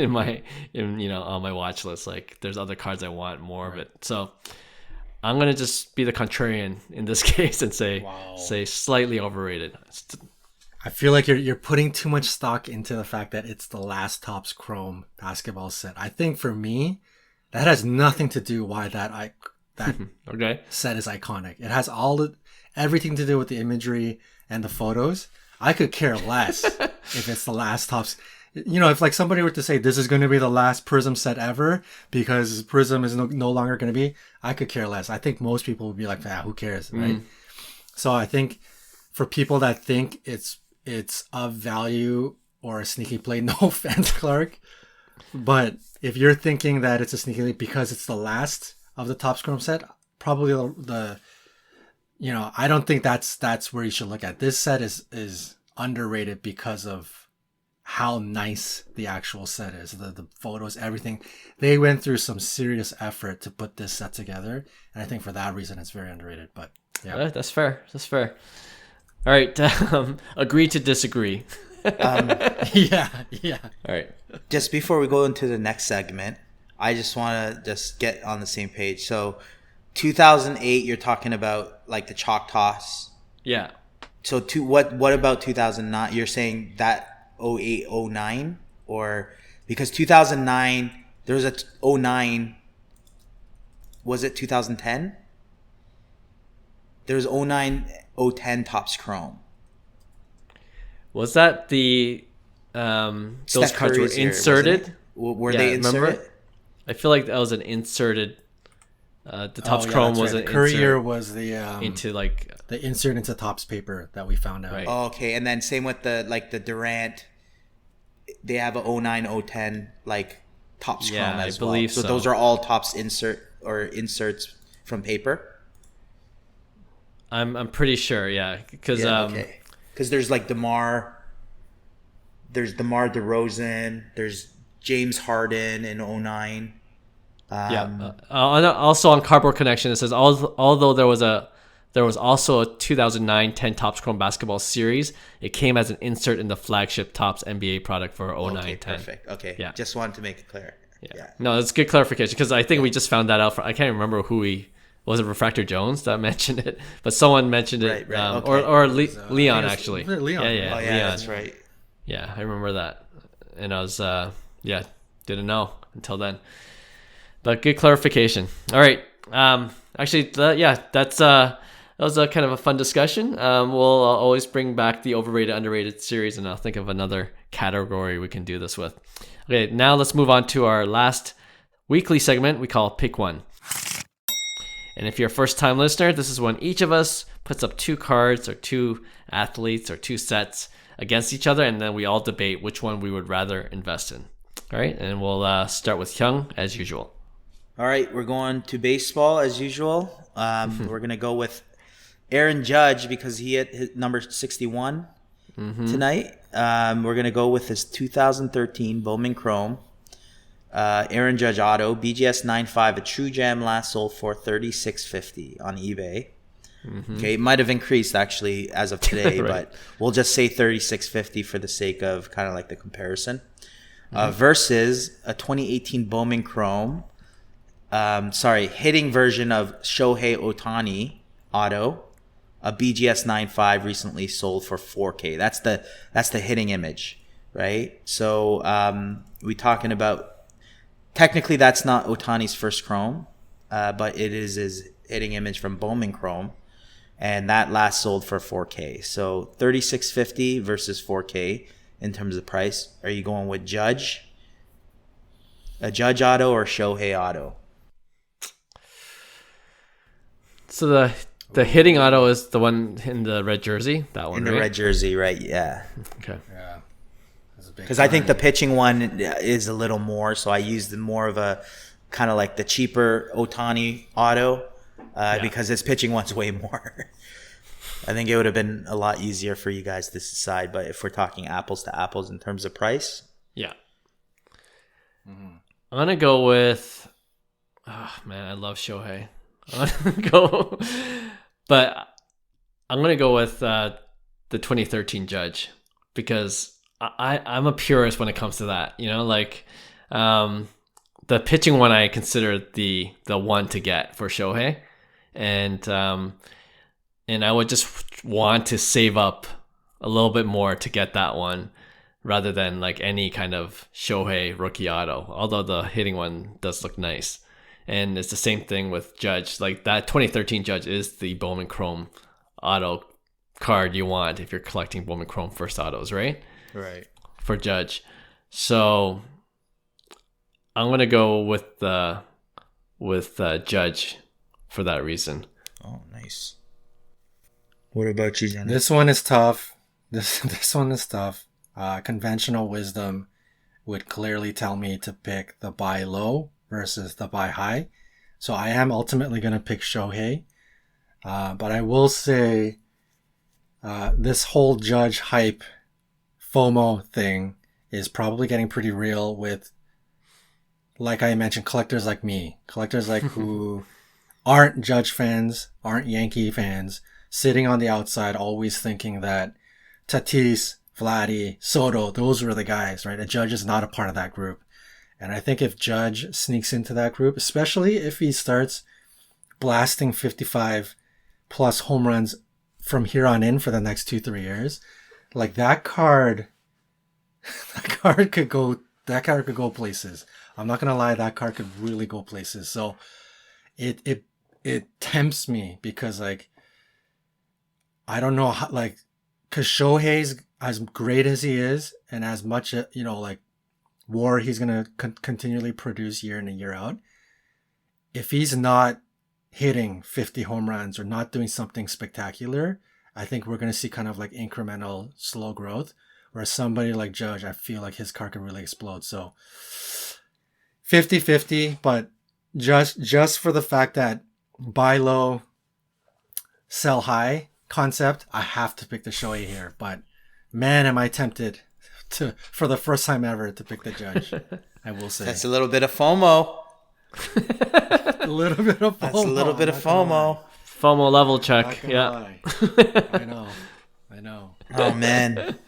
on my watch list. Like there's other cards I want more of it. So I'm going to just be the contrarian in this case and say slightly overrated. I feel like you're putting too much stock into the fact that it's the last Topps Chrome basketball set. I think for me, that has nothing to do why that okay. set is iconic. It has everything to do with the imagery and the photos. I could care less if it's the last Topps. If like somebody were to say this is going to be the last Prizm set ever because Prizm is no longer going to be, I could care less. I think most people would be like, who cares, right? So I think for people that think it's of value or a sneaky play, no offense, Clark, but if you're thinking that it's a sneaky play because it's the last of the Topps Chrome set, probably I don't think that's where you should look at. This set is underrated because of how nice the actual set is. The photos, everything. They went through some serious effort to put this set together. And I think for that reason, it's very underrated. But yeah. That's fair. All right. Agree to disagree. Yeah. All right. Just before we go into the next segment, I just want to just get on the same page. So 2008, you're talking about like the Chalk Toss. Yeah. So what about 2009? You're saying that 08, 09? Or because 2009, there was a 09, was it 2010? There was 09, 010 Topps Chrome. Was that the those cards were inserted? Were they inserted? Remember? I feel like that was an inserted. The Topps Chrome was an Currier insert was the into like the insert into Topps paper that we found out. Right. Oh, okay, and then same with the Durant. They have a 09, 010 like Topps Chrome as well. I believe so. Those are all Topps inserts from paper. I'm pretty sure, yeah, because okay. Because there's like DeMar DeRozan, there's James Harden in 09. Also on Cardboard Connection, it says although there was also a 2009-10 Topps Chrome basketball series, it came as an insert in the flagship Topps NBA product for 09-10. Okay, perfect. Okay, yeah. Just wanted to make it clear. Yeah. No, it's good clarification because I think we just found that out. I can't remember who was it Refractor Jones that mentioned it, but someone mentioned it, right. Okay. or Leon actually. Leon. Yeah, Leon. That's right. Yeah, I remember that, and I was didn't know until then. But good clarification. All right. That was a kind of a fun discussion. We'll always bring back the overrated, underrated series, and I'll think of another category we can do this with. Okay, now let's move on to our last weekly segment we call Pick One. And if you're a first-time listener, this is when each of us puts up two cards or two athletes or two sets against each other, and then we all debate which one we would rather invest in. All right, and we'll start with Hyung as usual. All right, we're going to baseball as usual. We're going to go with Aaron Judge because he hit his number 61 tonight. We're going to go with his 2013 Bowman Chrome. Aaron Judge Auto, BGS 9.5, a True Gem, last sold for $36.50 on eBay. Okay, it might have increased actually as of today, right. But we'll just say $36.50 for the sake of kind of like the comparison. Versus a 2018 Bowman Chrome. Hitting version of Shohei Ohtani Auto, a BGS 9.5 recently sold for $4K. That's the hitting image, right? So we talking about technically that's not Ohtani's first Chrome, but it is his hitting image from Bowman Chrome, and that last sold for $4K. So $36.50 versus $4K in terms of price. Are you going with Judge, a Judge Auto, or Shohei Auto? So the hitting auto is the one in the red jersey. That one, in the red jersey, right? Yeah. Okay. Yeah. Because I think the pitching one is a little more, so I used more of a kind of like the cheaper Ohtani auto because his pitching one's way more. I think it would have been a lot easier for you guys to decide, but if we're talking apples to apples in terms of price. Yeah. I'm going to go with, oh man, I love Shohei. But I'm going to go with the 2013 Judge because I'm a purist when it comes to that. You know, like the pitching one I consider the one to get for Shohei. And I would just want to save up a little bit more to get that one rather than like any kind of Shohei rookie auto, although the hitting one does look nice. And it's the same thing with Judge. Like that 2013 Judge is the Bowman Chrome auto card you want if you're collecting Bowman Chrome first autos, right? Right. For Judge. So I'm going to go with Judge for that reason. Oh, nice. What about you, Jenny? This one is tough. This one is tough. Conventional wisdom would clearly tell me to pick the buy low versus the buy high. So I am ultimately going to pick Shohei. But I will say this whole Judge hype FOMO thing is probably getting pretty real with, like I mentioned, collectors like me. Collectors like who aren't Judge fans, aren't Yankee fans, sitting on the outside always thinking that Tatis, Vladdy, Soto, those were the guys, right? A Judge is not a part of that group. And I think if Judge sneaks into that group, especially if he starts blasting 55 plus home runs from here on in for the next 2-3 years, like that card could go places. I'm not gonna lie, that card could really go places. So it tempts me because like I don't know how, like, because Shohei's as great as he is and as much like WAR he's gonna continually produce year in and year out. If he's not hitting 50 home runs or not doing something spectacular, I think we're going to see kind of like incremental slow growth, where somebody like Judge, I feel like his card could really explode. So 50-50, but just for the fact that buy low, sell high concept, I have to pick the Shohei here. But man, am I tempted for the first time ever to pick the Judge. I will say. That's a little bit of FOMO. A little bit of FOMO. That's a little bit of FOMO. FOMO level check. Yeah. I know. Oh man,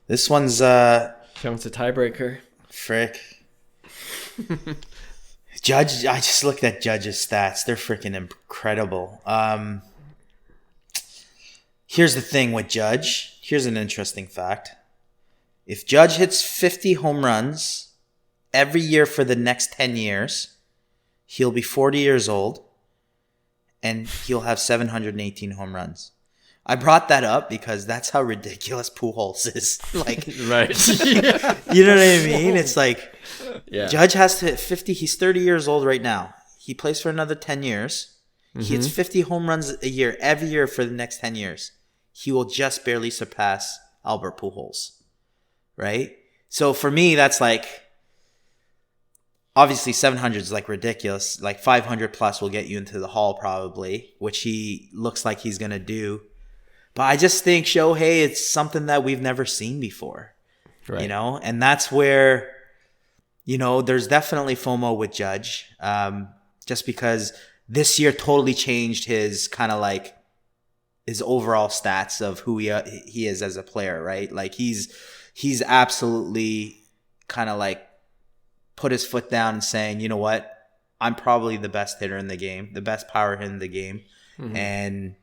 this one's Hyung's a tiebreaker. Frick. Judge. I just looked at Judge's stats. They're freaking incredible. Here's the thing with Judge. Here's an interesting fact. If Judge hits 50 home runs every year for the next 10 years, he'll be 40 years old and he'll have 718 home runs. I brought that up because that's how ridiculous Pujols is. Like, right. You know what I mean? It's like, yeah. Judge has to hit 50. He's 30 years old right now. He plays for another 10 years. He hits 50 home runs a year, every year for the next 10 years. He will just barely surpass Albert Pujols. Right? So for me, that's like, obviously 700 is like ridiculous. Like 500 plus will get you into the Hall probably, which he looks like he's going to do. But I just think Shohei, it's something that we've never seen before. Right. You know? And that's where, there's definitely FOMO with Judge. Just because this year totally changed his kind of like his overall stats of who he is as a player, right? Like he's absolutely kind of like put his foot down and saying, you know what? I'm probably the best hitter in the game, the best power hitter in the game. Mm-hmm. And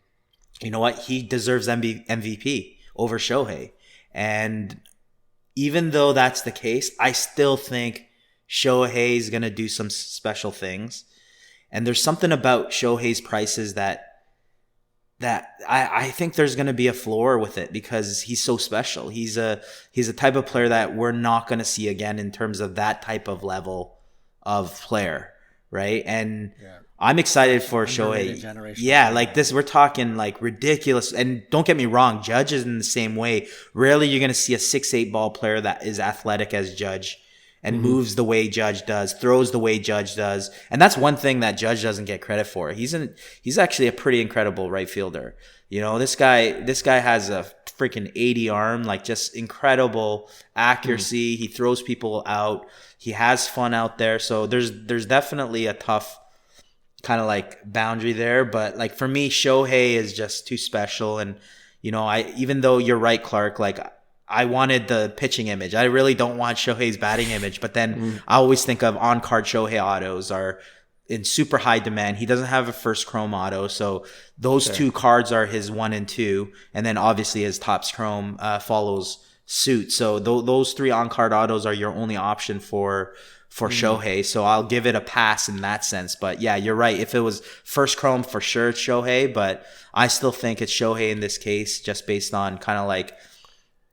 you know what? He deserves MVP over Shohei. And even though that's the case, I still think Shohei is going to do some special things. And there's something about Shohei's prices that I think there's going to be a floor with it because he's so special. He's a type of player that we're not going to see again in terms of that type of level of player, right? And I'm excited for Underrated Shohei. generational Yeah, player. like this, we're talking like ridiculous. And don't get me wrong, Judge is in the same way. Rarely you're going to see a 6'8" ball player that is athletic as Judge and moves the way Judge does, throws the way Judge does. And that's one thing that Judge doesn't get credit for. He's actually a pretty incredible right fielder. You know, this guy has a freaking 80 arm, like just incredible accuracy. He throws people out. He has fun out there. So there's definitely a tough kind of like boundary there. But like for me, Shohei is just too special. And, you know, even though you're right, Clark, like I wanted the pitching image. I really don't want Shohei's batting image. But then I always think of on-card Shohei autos are in super high demand. He doesn't have a first chrome auto. So those two cards are his 1 and 2. And then obviously his Topps Chrome follows suit. So those 3 on-card autos are your only option for Shohei. So I'll give it a pass in that sense. But yeah, you're right. If it was first chrome, for sure it's Shohei. But I still think it's Shohei in this case, just based on kind of like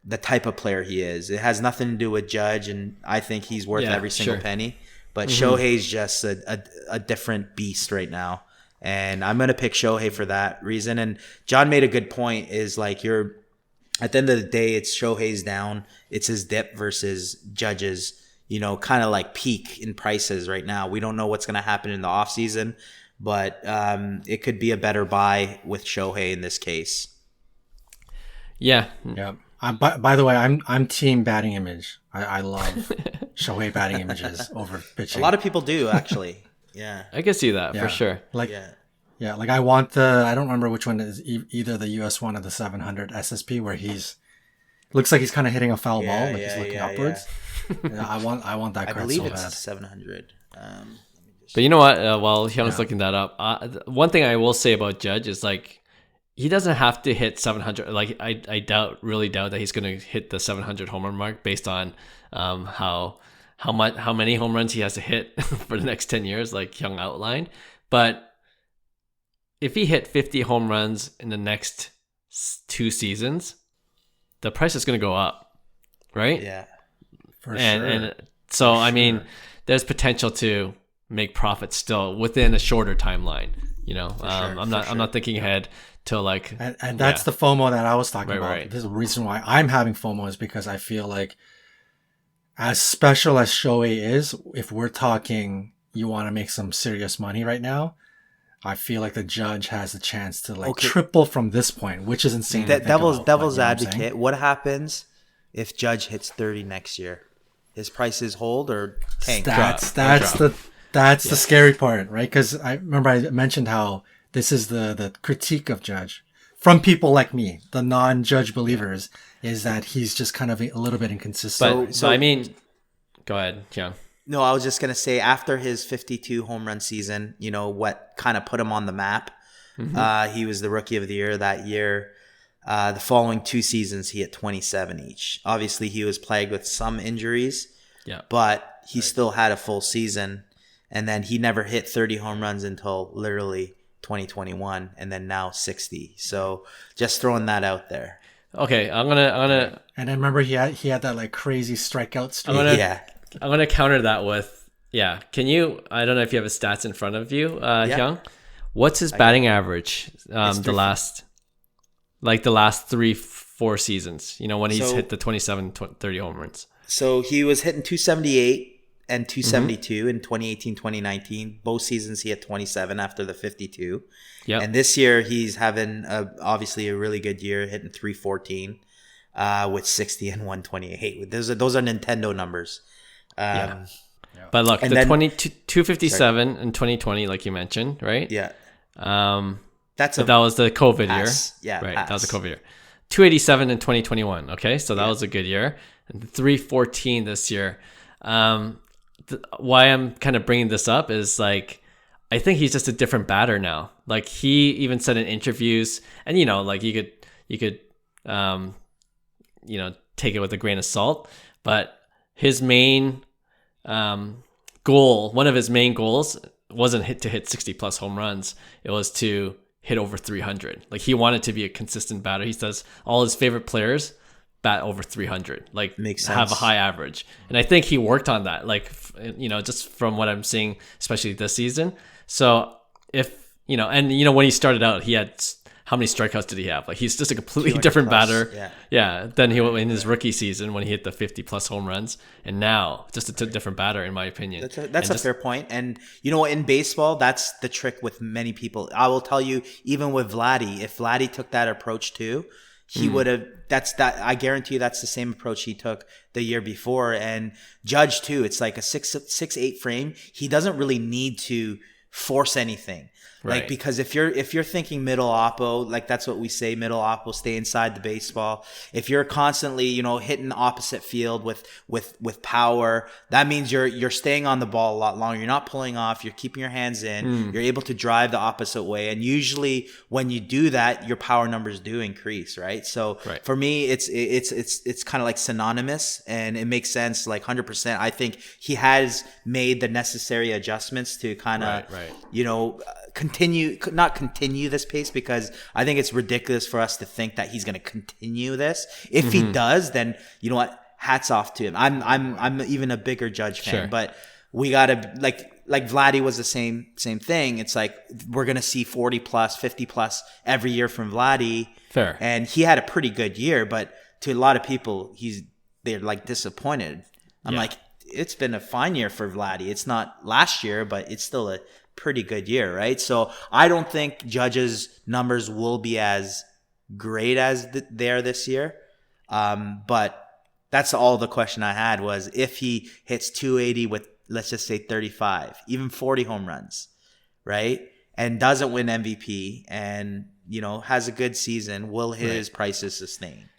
the type of player he is. It has nothing to do with Judge, and I think he's worth every single penny. But Shohei's just a different beast right now. And I'm going to pick Shohei for that reason. And John made a good point, is like at the end of the day, it's Shohei's down. It's his dip versus Judge's, you know, kind of like peak in prices right now. We don't know what's going to happen in the offseason, but it could be a better buy with Shohei in this case. Yeah. Yeah. By the way, I'm team batting image. I love Shohei batting images over pitching. A lot of people do, actually. Yeah. I can see that for sure. Like, yeah, like I want I don't remember which one is either the US one or the 700 SSP, where looks like he's kind of hitting a foul ball, like he's looking upwards. Yeah, I want that card. I believe so it's bad. 700. But you know what? While Hyung's looking that up, one thing I will say about Judge is like, he doesn't have to hit 700. Like I really doubt that he's going to hit the 700 home run mark based on how many home runs he has to hit for the next 10 years, like Hyung outlined. But if he hit 50 home runs in the next 2 seasons, the price is going to go up, right? Yeah, for sure. And so I mean, there's potential to make profits still within a shorter timeline. You know, I'm not thinking ahead to like, and that's the FOMO that I was talking about. Right. This is the reason why I'm having FOMO, is because I feel like, as special as Shohei is, if we're talking, you want to make some serious money right now, I feel like the Judge has a chance to triple from this point, which is insane. Devil's advocate. What happens if Judge hits 30 next year? His prices hold or tank? That's the scary part, right? Because I remember I mentioned how this is the critique of Judge from people like me, the non-Judge believers, is that he's just kind of a little bit inconsistent. So I mean, go ahead, John. No, I was just going to say, after his 52 home run season, you know, what kind of put him on the map? He was the rookie of the year that year. The following 2 seasons, he hit 27 each. Obviously, he was plagued with some injuries, but he still had a full season. And then he never hit 30 home runs until literally 2021, and then now 60. So just throwing that out there. Okay, I'm gonna. And I remember he had that like crazy strikeout streak. I'm gonna counter that with Can you? I don't know if you have his stats in front of you, Hyung. What's his batting average? The last 3-4 seasons. You know, when he's hit the 27, 30 home runs. So he was hitting 278 and 272 in 2018, 2019. Both seasons he had 27 after the 52. Yeah. And this year he's having obviously a really good year, hitting 314 with 60 and 128. Those are Nintendo numbers. But look, the 257 in 2020, like you mentioned, right? Yeah. That was the COVID year. Yeah. Right. That was the COVID year. 287 in 2021. Okay. So that was a good year. And 314 this year. Why I'm kind of bringing this up is like, I think he's just a different batter now. Like he even said in interviews, and you know, like you could take it with a grain of salt, but his main goal, one of his main goals wasn't to hit 60 plus home runs. It was to hit over 300. Like he wanted to be a consistent batter. He says all his favorite players bat over 300, like makes sense. Have a high average. And I think he worked on that, like, you know, just from what I'm seeing, especially this season. So if and when he started out, he had how many strikeouts did he have? Like he's just a completely different batter. Yeah. Than he in his rookie season when he hit the 50 plus home runs, and now just a different batter in my opinion. That's a fair point. And in baseball, that's the trick with many people. I will tell you, even with Vladdy, if Vladdy took that approach too, he would have. I guarantee you, that's the same approach he took the year before. And Judge too. It's like a 6'8" frame. He doesn't really need to force anything. Like, because if you're thinking middle oppo, like that's what we say, middle oppo, stay inside the baseball. If you're constantly, hitting opposite field with power, that means you're staying on the ball a lot longer. You're not pulling off. You're keeping your hands in. You're able to drive the opposite way. And usually when you do that, your power numbers do increase, right? So for me, it's kind of like synonymous, and it makes sense. Like 100%. I think he has made the necessary adjustments to kind of, not continue this pace, because I think it's ridiculous for us to think that he's going to continue this. If he does, then you know what? Hats off to him. I'm even a bigger Judge fan, but we gotta like Vladdy was the same thing. It's like we're gonna see 40 plus, 50 plus every year from Vladdy. Fair. And he had a pretty good year, but to a lot of people, they're like disappointed. I'm like, it's been a fine year for Vladdy. It's not last year, but it's still a pretty good year, right? So I don't think Judge's numbers will be as great as they are this year. But that's all the question I had was if he hits 280 with, let's just say 35, even 40 home runs, right? And doesn't win MVP and, has a good season, will his prices sustain?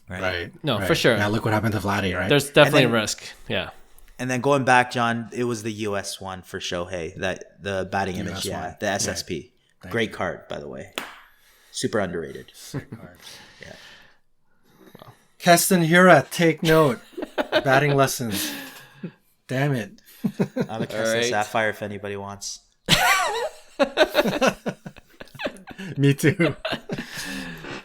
Right. No, for sure. Yeah, look what happened to Vladdy, right? There's definitely a risk. Yeah. And then going back, John, it was the US one for Shohei, that the batting image, the SSP. Yeah. Great card, by the way. Super underrated. Yeah. Wow. Keston Hira, take note. Batting lessons. Damn it. I'm a Keston Sapphire if anybody wants. Me too.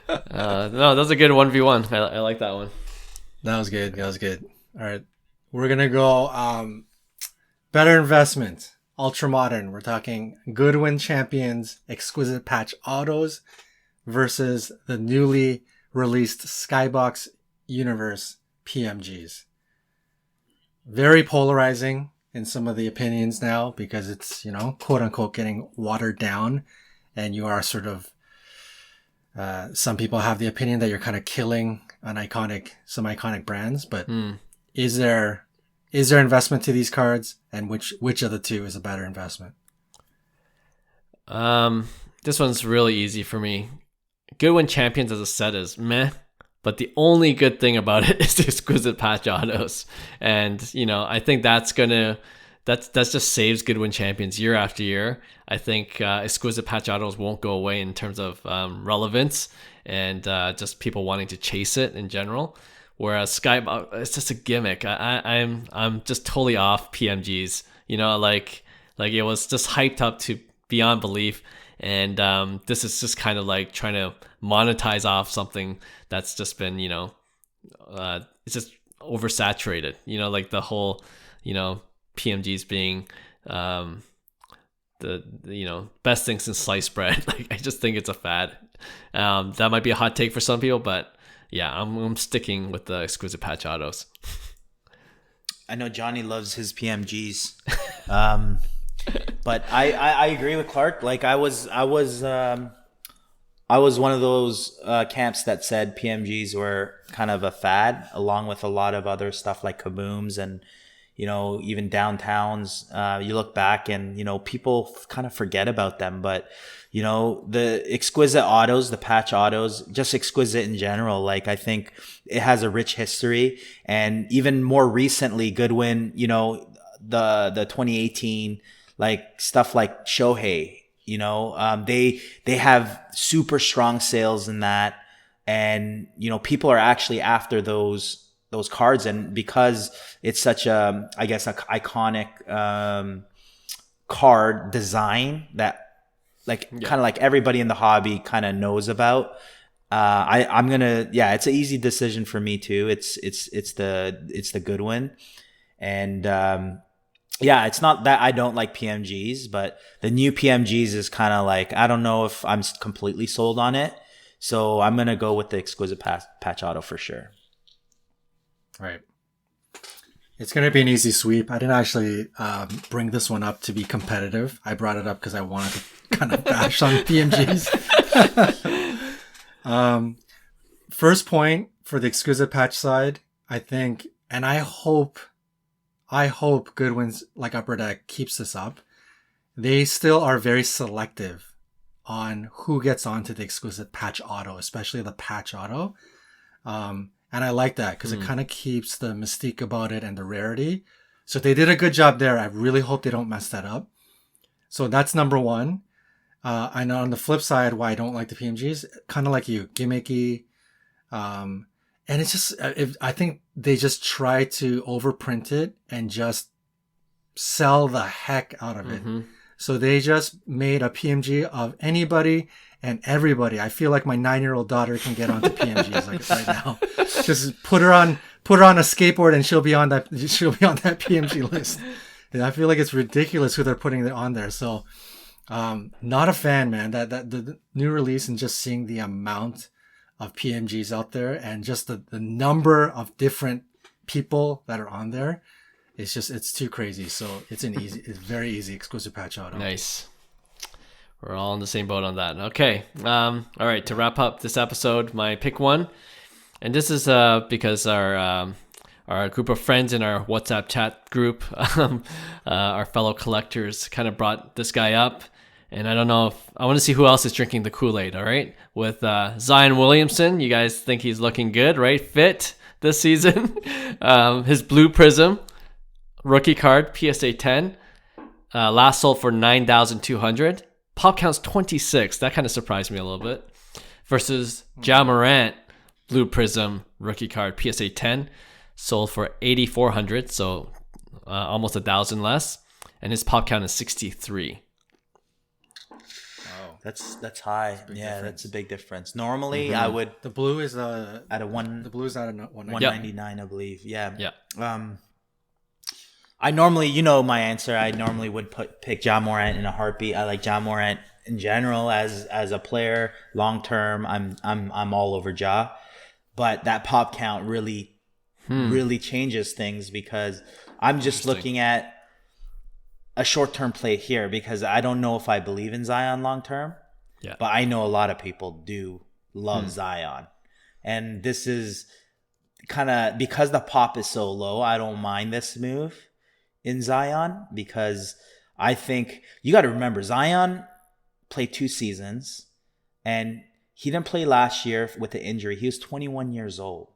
No, that was a good 1v1. I like that one. That was good. All right. We're going to go better investment, ultra modern. We're talking Goodwin Champions Exquisite Patch Autos versus the newly released Skybox Universe PMGs. Very polarizing in some of the opinions now because it's, quote unquote getting watered down, and you are sort of some people have the opinion that you're kind of killing some iconic brands, but is there investment to these cards, and which of the two is a better investment? This one's really easy for me. Goodwin Champions as a set is meh, but the only good thing about it is the exquisite patch autos, and I think that just saves Goodwin Champions year after year. I think exquisite patch autos won't go away in terms of relevance and just people wanting to chase it in general. Whereas Skybox, it's just a gimmick. I'm just totally off PMGs. Like it was just hyped up to beyond belief, and this is just kind of like trying to monetize off something that's just been it's just oversaturated. Like the whole PMGs being the best thing since sliced bread. Like I just think it's a fad. That might be a hot take for some people, but yeah, I'm sticking with the exquisite patch autos. I know Johnny loves his PMGs, but I agree with Clark. Like I was one of those camps that said PMGs were kind of a fad, along with a lot of other stuff like kabooms and even downtowns. You look back and people kind of forget about them, but the exquisite autos, the patch autos, just exquisite in general. Like I think it has a rich history, and even more recently, Goodwin, the 2018, like stuff like Shohei, they have super strong sales in that. And, people are actually after those cards. And because it's such a, I guess, a iconic, card design that kind of like everybody in the hobby kind of knows about. I'm gonna, it's an easy decision for me too. It's the Goodwin, and Yeah, it's not that I don't like PMGs, but the new PMGs is kind of like, I don't know if I'm completely sold on it. So I'm going to go with the exquisite patch auto for sure. Right. It's going to be an easy sweep. I didn't actually bring this one up to be competitive. I brought it up because I wanted to kind of bash on PMGs. First point for the exquisite patch side, I think, and I hope Goodwin's like Upper Deck keeps this up. They still are very selective on who gets onto the exquisite patch auto, especially the patch auto. And I like that because it kind of keeps the mystique about it and the rarity. So they did a good job there. I really hope they don't mess that up. So that's number one. I know on the flip side, why I don't like the PMGs, kind of like you, gimmicky. And it's just, I think they just try to overprint it and just sell the heck out of it. So they just made a PMG of anybody and everybody. I feel like my 9-year-old daughter can get onto PMGs like right now. Just put her on a skateboard and she'll be on that PMG list. And I feel like it's ridiculous who they're putting it on there. So, not a fan, man. That the new release and just seeing the amount of PMGs out there and just the number of different people that are on there, it's too crazy. So it's very easy exquisite patch auto. Nice. We're all in the same boat on that. Okay. All right. To wrap up this episode, my pick one, and this is because our group of friends in our WhatsApp chat group, our fellow collectors, kind of brought this guy up. And I don't know if I want to see who else is drinking the Kool-Aid. All right, with Zion Williamson, you guys think he's looking good, right? Fit this season. His blue Prizm rookie card, PSA 10, last sold for 9,200. Pop count's 26. That kind of surprised me a little bit. Versus Ja Morant blue Prizm rookie card, PSA 10, sold for 8,400. So almost 1,000 less, and his pop count is 63. That's high. Yeah, that's a big difference. Normally, I would. The blue is at a one. The blue is at a 199, I believe. Yeah. Yeah. I normally, my answer. I normally would pick Ja Morant in a heartbeat. I like Ja Morant in general as a player. Long term, I'm all over Ja, but that pop count really changes things because I'm just looking at a short-term play here because I don't know if I believe in Zion long-term, but I know a lot of people do love Zion. And this is kind of, because the pop is so low, I don't mind this move in Zion because I think, you got to remember, Zion played 2 seasons and he didn't play last year with the injury. He was 21 years old,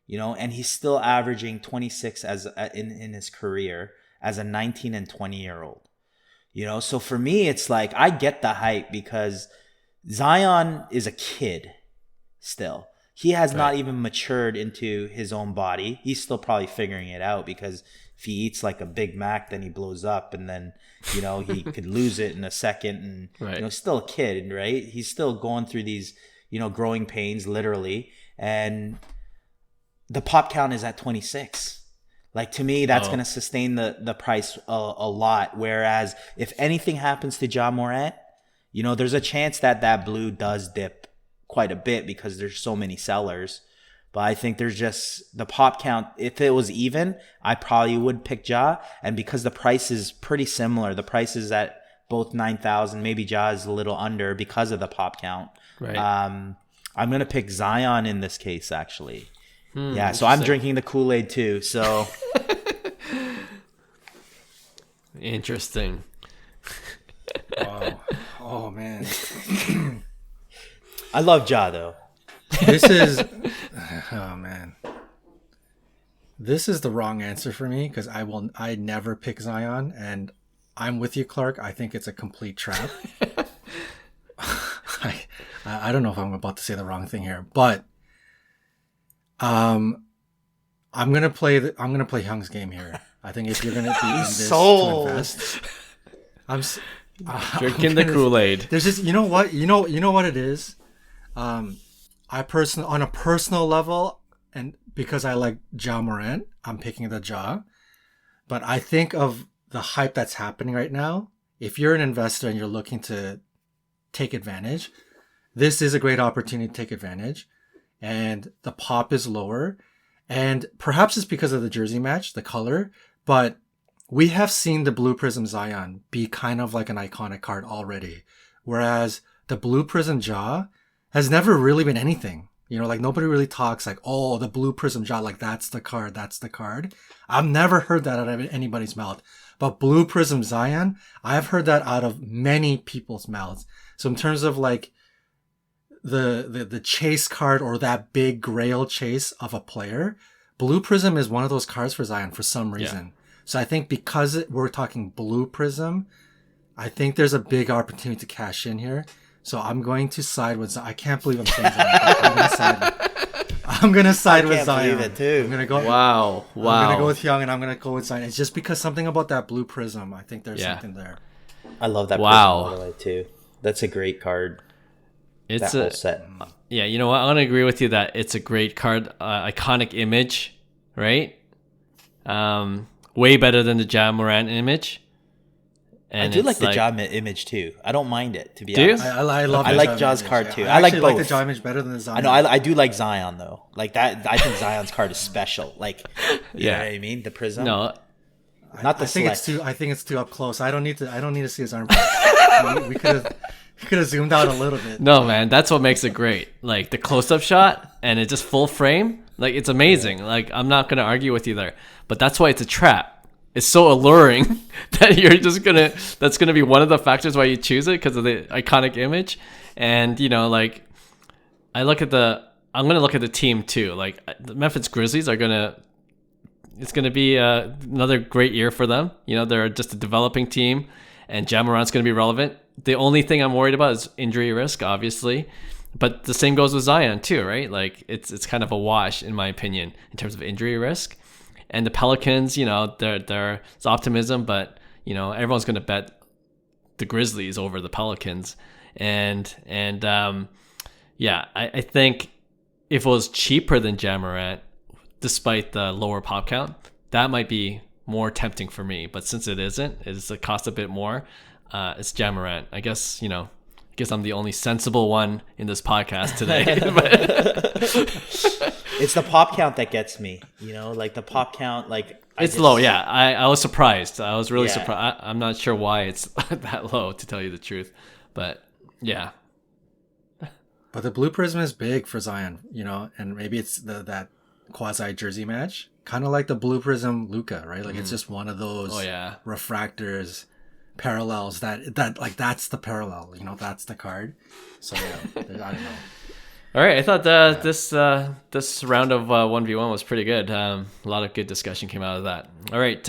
and he's still averaging 26 in his career as a 19 and 20-year-old. So for me, it's like, I get the hype because Zion is a kid still. He has not even matured into his own body. He's still probably figuring it out because if he eats like a Big Mac, then he blows up and then, he could lose it in a second and, still a kid, right? He's still going through these, growing pains literally. And the pop count is at 26. Like, to me, that's going to sustain the price a lot. Whereas if anything happens to Ja Morant, there's a chance that blue does dip quite a bit because there's so many sellers. But I think there's just the pop count. If it was even, I probably would pick Ja. And because the price is pretty similar, the price is at both 9,000. Maybe Ja is a little under because of the pop count. Right. I'm going to pick Zion in this case, actually. Yeah, so I'm drinking the Kool-Aid too. So interesting. Wow. Oh man. I love Ja though. This is This is the wrong answer for me because I never pick Zion, and I'm with you, Clark. I think it's a complete trap. I don't know if I'm about to say the wrong thing here, but I'm gonna play Hyung's game here. I think if you're gonna be in this to invest, Drinking the Kool-Aid. There's just you know what it is. On a personal level, and because I like Ja Morant, I'm picking the Ja. But I think of the hype that's happening right now, if you're an investor and you're looking to take advantage, this is a great opportunity to take advantage. And the pop is lower. And perhaps it's because of the jersey match, the color, but we have seen the Blue Prizm Zion be kind of like an iconic card already. Whereas the Blue Prizm Ja has never really been anything. You know, like nobody really talks like, oh, the Blue Prizm Ja, like that's the card, that's the card. I've never heard that out of anybody's mouth. But Blue Prizm Zion, I've heard that out of many people's mouths. So in terms of like the chase card or that big grail chase of a player, Blue Prizm is one of those cards for Zion for some reason. Yeah. So I think because we're talking Blue Prizm, I think there's a big opportunity to cash in here. So I'm going to side with Zion. I can't believe I'm saying Zion. I'm going to side with Zion. I can't believe it too. I'm going to go. Wow. I'm going to go with Hyung, and I'm going to go with Zion. It's just because something about that Blue Prizm. I think there's something there. I love that Prizm all the way too. That's a great card. It's that whole set. Yeah, you know what? I'm going to agree with you that it's a great card. Iconic image, right? Way better than the Ja Morant image. And I do like the Ja image too. I don't mind it, to be do honest. I love. I like Ja's card too. I like both. I like the Ja image better than the Zion. I know. I do like Zion though. Like that. I think Zion's card is special. Like, you know what I mean? The Prizm. No, not the. I think it's too up close. I don't need to see his armpit. we could have zoomed out a little bit. No, man, that's what makes it great. Like the close-up shot and it just full frame. Like it's amazing. Yeah. Like I'm not gonna argue with you there, but that's why it's a trap. It's so alluring that you're just that's gonna be one of the factors why you choose it, because of the iconic image. And you know, like I'm gonna look at the team too. Like the Memphis Grizzlies it's gonna be another great year for them. You know, they're just a developing team, and Ja Morant's gonna be relevant. The only thing I'm worried about is injury risk, obviously. But the same goes with Zion too, right? Like it's kind of a wash in my opinion in terms of injury risk. And the Pelicans, you know, there's optimism, but you know, everyone's going to bet the Grizzlies over the Pelicans. I think if it was cheaper than Ja Morant, despite the lower pop count, that might be more tempting for me. But since it isn't, it's a cost a bit more. It's Ja Morant. I guess I'm the only sensible one in this podcast today. It's the pop count that gets me, you know, like the pop count, like it's low. Yeah. I was surprised. I was really surprised. I'm not sure why it's that low, to tell you the truth, but yeah. But the Blue Prizm is big for Zion, you know, and maybe it's that quasi jersey match, kind of like the Blue Prizm Luka, right? Like it's just one of those refractors, parallels that like that's the parallel, you know, that's the card. So yeah, I don't know. All right, I thought this round of 1v1 was pretty good. A lot of good discussion came out of that. All right,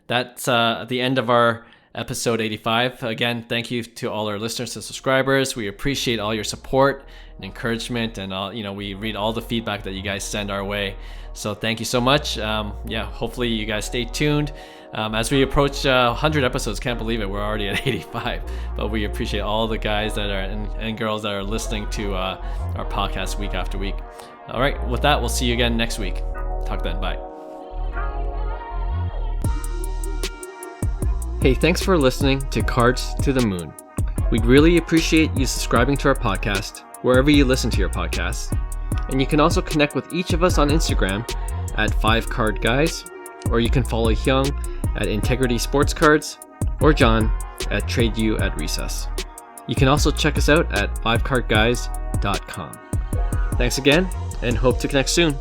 that's the end of our episode 85. Again, thank you to all our listeners and subscribers. We appreciate all your support and encouragement, and all, you know, we read all the feedback that you guys send our way. So thank you so much. Hopefully you guys stay tuned. As we approach 100 episodes, can't believe it, we're already at 85. But we appreciate all the guys that are and girls that are listening to our podcast week after week. All right, with that, we'll see you again next week. Talk then, bye. Hey, thanks for listening to Cards to the Moon. We'd really appreciate you subscribing to our podcast wherever you listen to your podcasts. And you can also connect with each of us on Instagram at 5cardguys, or you can follow Hyung at Integrity Sports Cards, or John at TradeU at Recess. You can also check us out at 5cardguys.com. Thanks again, and hope to connect soon.